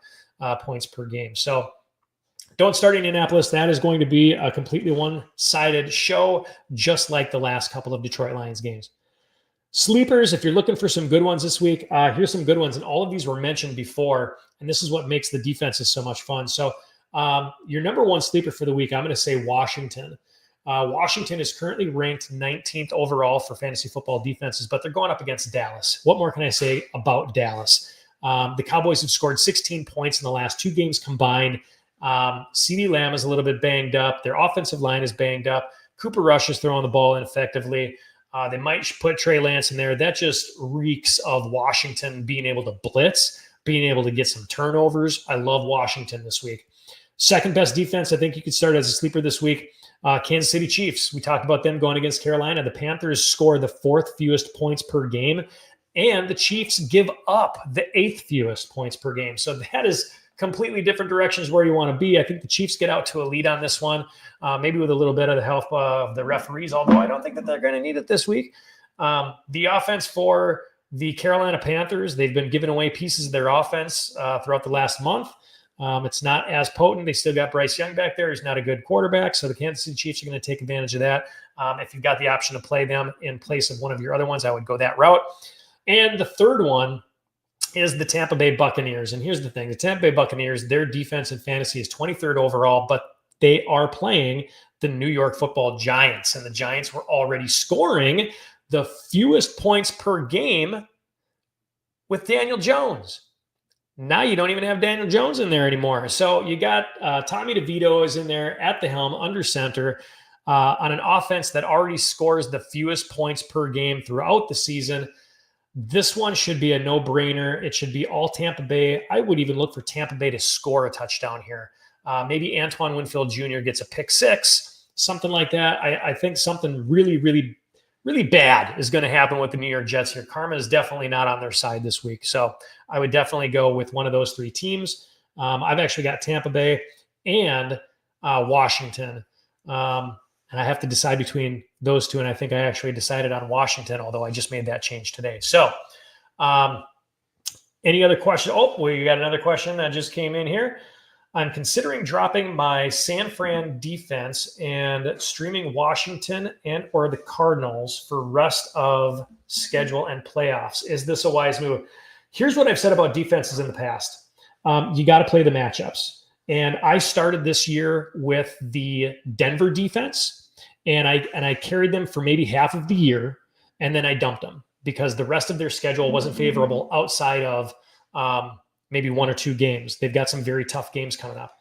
points per game. So don't start Indianapolis. That is going to be a completely one-sided show, just like the last couple of Detroit Lions games. Sleepers, if you're looking for some good ones this week, here's some good ones. And all of these were mentioned before, and this is what makes the defenses so much fun. So your number one sleeper for the week, I'm going to say Washington. Washington is currently ranked 19th overall for fantasy football defenses, but they're going up against Dallas. What more can I say about Dallas? The Cowboys have scored 16 points in the last 2 games combined. CeeDee Lamb is a little bit banged up. Their offensive line is banged up. Cooper Rush is throwing the ball ineffectively. They might put Trey Lance in there. That just reeks of Washington being able to blitz, being able to get some turnovers. I love Washington this week. Second best defense, I think you could start as a sleeper this week. Kansas City Chiefs. We talked about them going against Carolina. The Panthers score the 4th fewest points per game, and the Chiefs give up the 8th fewest points per game. So that is completely different directions where you want to be. I think the Chiefs get out to a lead on this one, maybe with a little bit of the help of the referees, although I don't think that they're going to need it this week. The offense for the Carolina Panthers, they've been giving away pieces of their offense throughout the last month. It's not as potent. They still got Bryce Young back there. He's not a good quarterback, so the Kansas City Chiefs are going to take advantage of that. If you've got the option to play them in place of one of your other ones, I would go that route. And the third one is the Tampa Bay Buccaneers. And here's the thing. The Tampa Bay Buccaneers, their defense in fantasy is 23rd overall, but they are playing the New York Football Giants. And the Giants were already scoring the fewest points per game with Daniel Jones. Now you don't even have Daniel Jones in there anymore. So you got Tommy DeVito is in there at the helm under center on an offense that already scores the fewest points per game throughout the season. This one should be a no-brainer. It should be all Tampa Bay. I would even look for Tampa Bay to score a touchdown here. Maybe Antoine Winfield Jr. gets a pick six, something like that. I think something really, really, really bad is going to happen with the New York Jets here. Karma is definitely not on their side this week. So I would definitely go with one of those three teams. I've actually got Tampa Bay and Washington. And I have to decide between those two. And I think I actually decided on Washington, although I just made that change today. So any other question? Oh, we got another question that just came in here. I'm considering dropping my San Fran defense and streaming Washington and or the Cardinals for rest of schedule and playoffs. Is this a wise move? Here's what I've said about defenses in the past. You got to play the matchups. And I started this year with the Denver defense, and I carried them for maybe half of the year, and then I dumped them because the rest of their schedule wasn't favorable outside of maybe one or two games. They've got some very tough games coming up.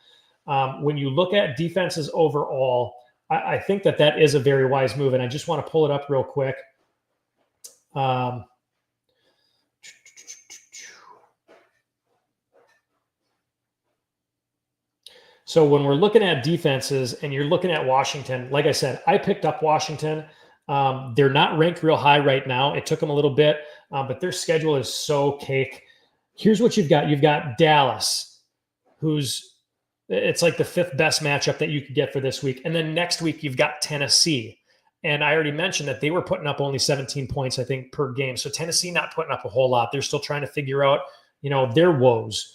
When you look at defenses overall, I think that is a very wise move, and I just want to pull it up real quick. So when we're looking at defenses and you're looking at Washington, like I said, I picked up Washington. They're not ranked real high right now. It took them a little bit, but their schedule is so cake. Here's what you've got. You've got Dallas, it's like the 5th best matchup that you could get for this week. And then next week, you've got Tennessee. And I already mentioned that they were putting up only 17 points, I think, per game. So Tennessee not putting up a whole lot. They're still trying to figure out, their woes.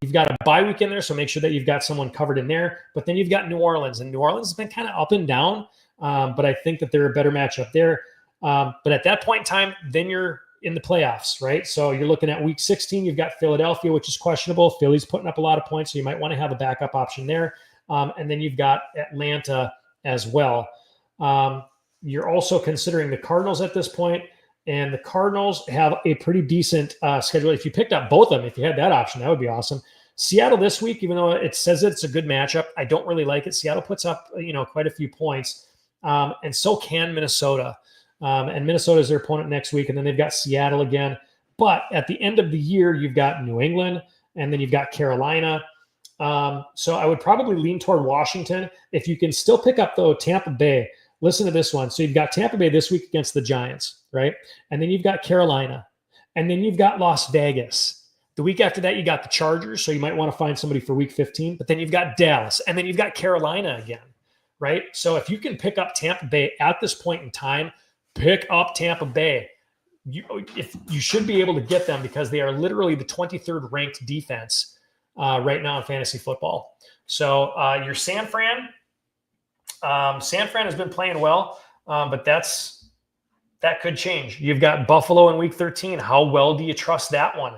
You've got a bye week in there, so make sure that you've got someone covered in there. But then you've got New Orleans, and New Orleans has been kind of up and down, but I think that they're a better matchup there. But at that point in time, then you're in the playoffs, right? So you're looking at week 16, you've got Philadelphia, which is questionable. Philly's putting up a lot of points, so you might want to have a backup option there. And then you've got Atlanta as well. You're also considering the Cardinals at this point. And the Cardinals have a pretty decent schedule. If you picked up both of them, if you had that option, that would be awesome. Seattle this week, even though it says it's a good matchup, I don't really like it. Seattle puts up, quite a few points, and so can Minnesota. And Minnesota is their opponent next week, and then they've got Seattle again. But at the end of the year, you've got New England, and then you've got Carolina. So I would probably lean toward Washington. If you can still pick up, though, Tampa Bay, listen to this one. So you've got Tampa Bay this week against the Giants, right? And then you've got Carolina. And then you've got Las Vegas. The week after that, you got the Chargers. So you might want to find somebody for week 15. But then you've got Dallas. And then you've got Carolina again, right? So if you can pick up Tampa Bay at this point in time, pick up Tampa Bay. You should be able to get them because they are literally the 23rd ranked defense right now in fantasy football. So your San Fran has been playing well, but that could change. You've got Buffalo in week 13. How well do you trust that one?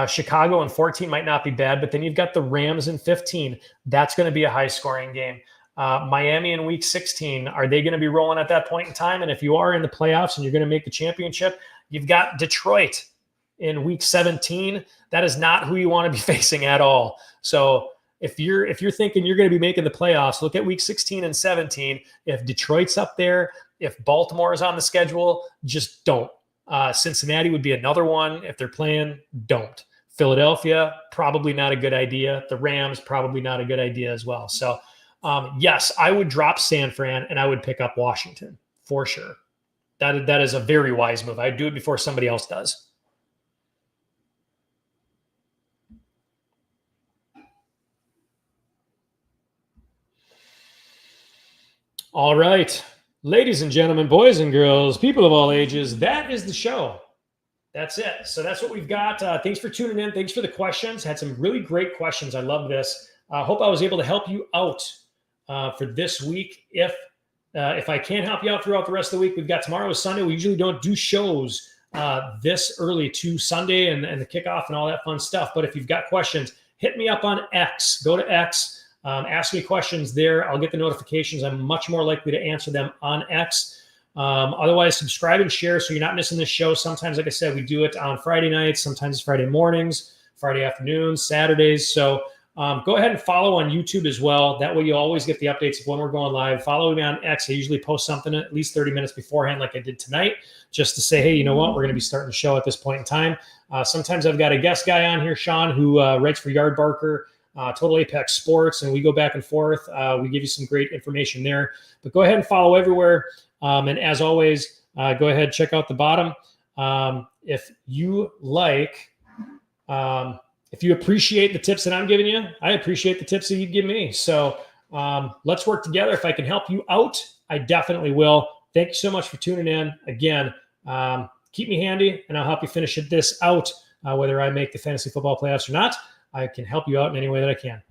Chicago in 14 might not be bad, but then you've got the Rams in 15. That's going to be a high-scoring game. Miami in week 16, are they going to be rolling at that point in time? And if you are in the playoffs and you're going to make the championship, you've got Detroit in week 17. That is not who you want to be facing at all. So if you're thinking you're going to be making the playoffs, look at week 16 and 17. If Detroit's up there, if Baltimore is on the schedule, just don't. Cincinnati would be another one. If they're playing, don't. Philadelphia, probably not a good idea. The Rams, probably not a good idea as well. So, yes, I would drop San Fran and I would pick up Washington for sure. That is a very wise move. I'd do it before somebody else does. All right. Ladies and gentlemen, boys and girls, people of all ages, that is the show. That's it. So that's what we've got. Thanks for tuning in. Thanks for the questions. Had some really great questions. I love this. I hope I was able to help you out for this week. If I can't help you out throughout the rest of the week, we've got tomorrow is Sunday. We usually don't do shows this early to Sunday and the kickoff and all that fun stuff. But if you've got questions, hit me up on X. Go to X. Ask me questions there. I'll get the notifications. I'm much more likely to answer them on X. Otherwise, subscribe and share so you're not missing this show. Sometimes, like I said, we do it on Friday nights. Sometimes it's Friday mornings, Friday afternoons, Saturdays. So go ahead and follow on YouTube as well. That way you'll always get the updates of when we're going live. Follow me on X. I usually post something at least 30 minutes beforehand like I did tonight, just to say, hey, you know what? We're going to be starting the show at this point in time. Sometimes I've got a guest guy on here, Sean, who writes for Yardbarker, Total Apex Sports, and we go back and forth. We give you some great information there. But go ahead and follow everywhere. And as always, go ahead, check out the bottom. If you like, if you appreciate the tips that I'm giving you, I appreciate the tips that you give me. So let's work together. If I can help you out, I definitely will. Thank you so much for tuning in. Again, keep me handy, and I'll help you finish this out, whether I make the fantasy football playoffs or not. I can help you out in any way that I can.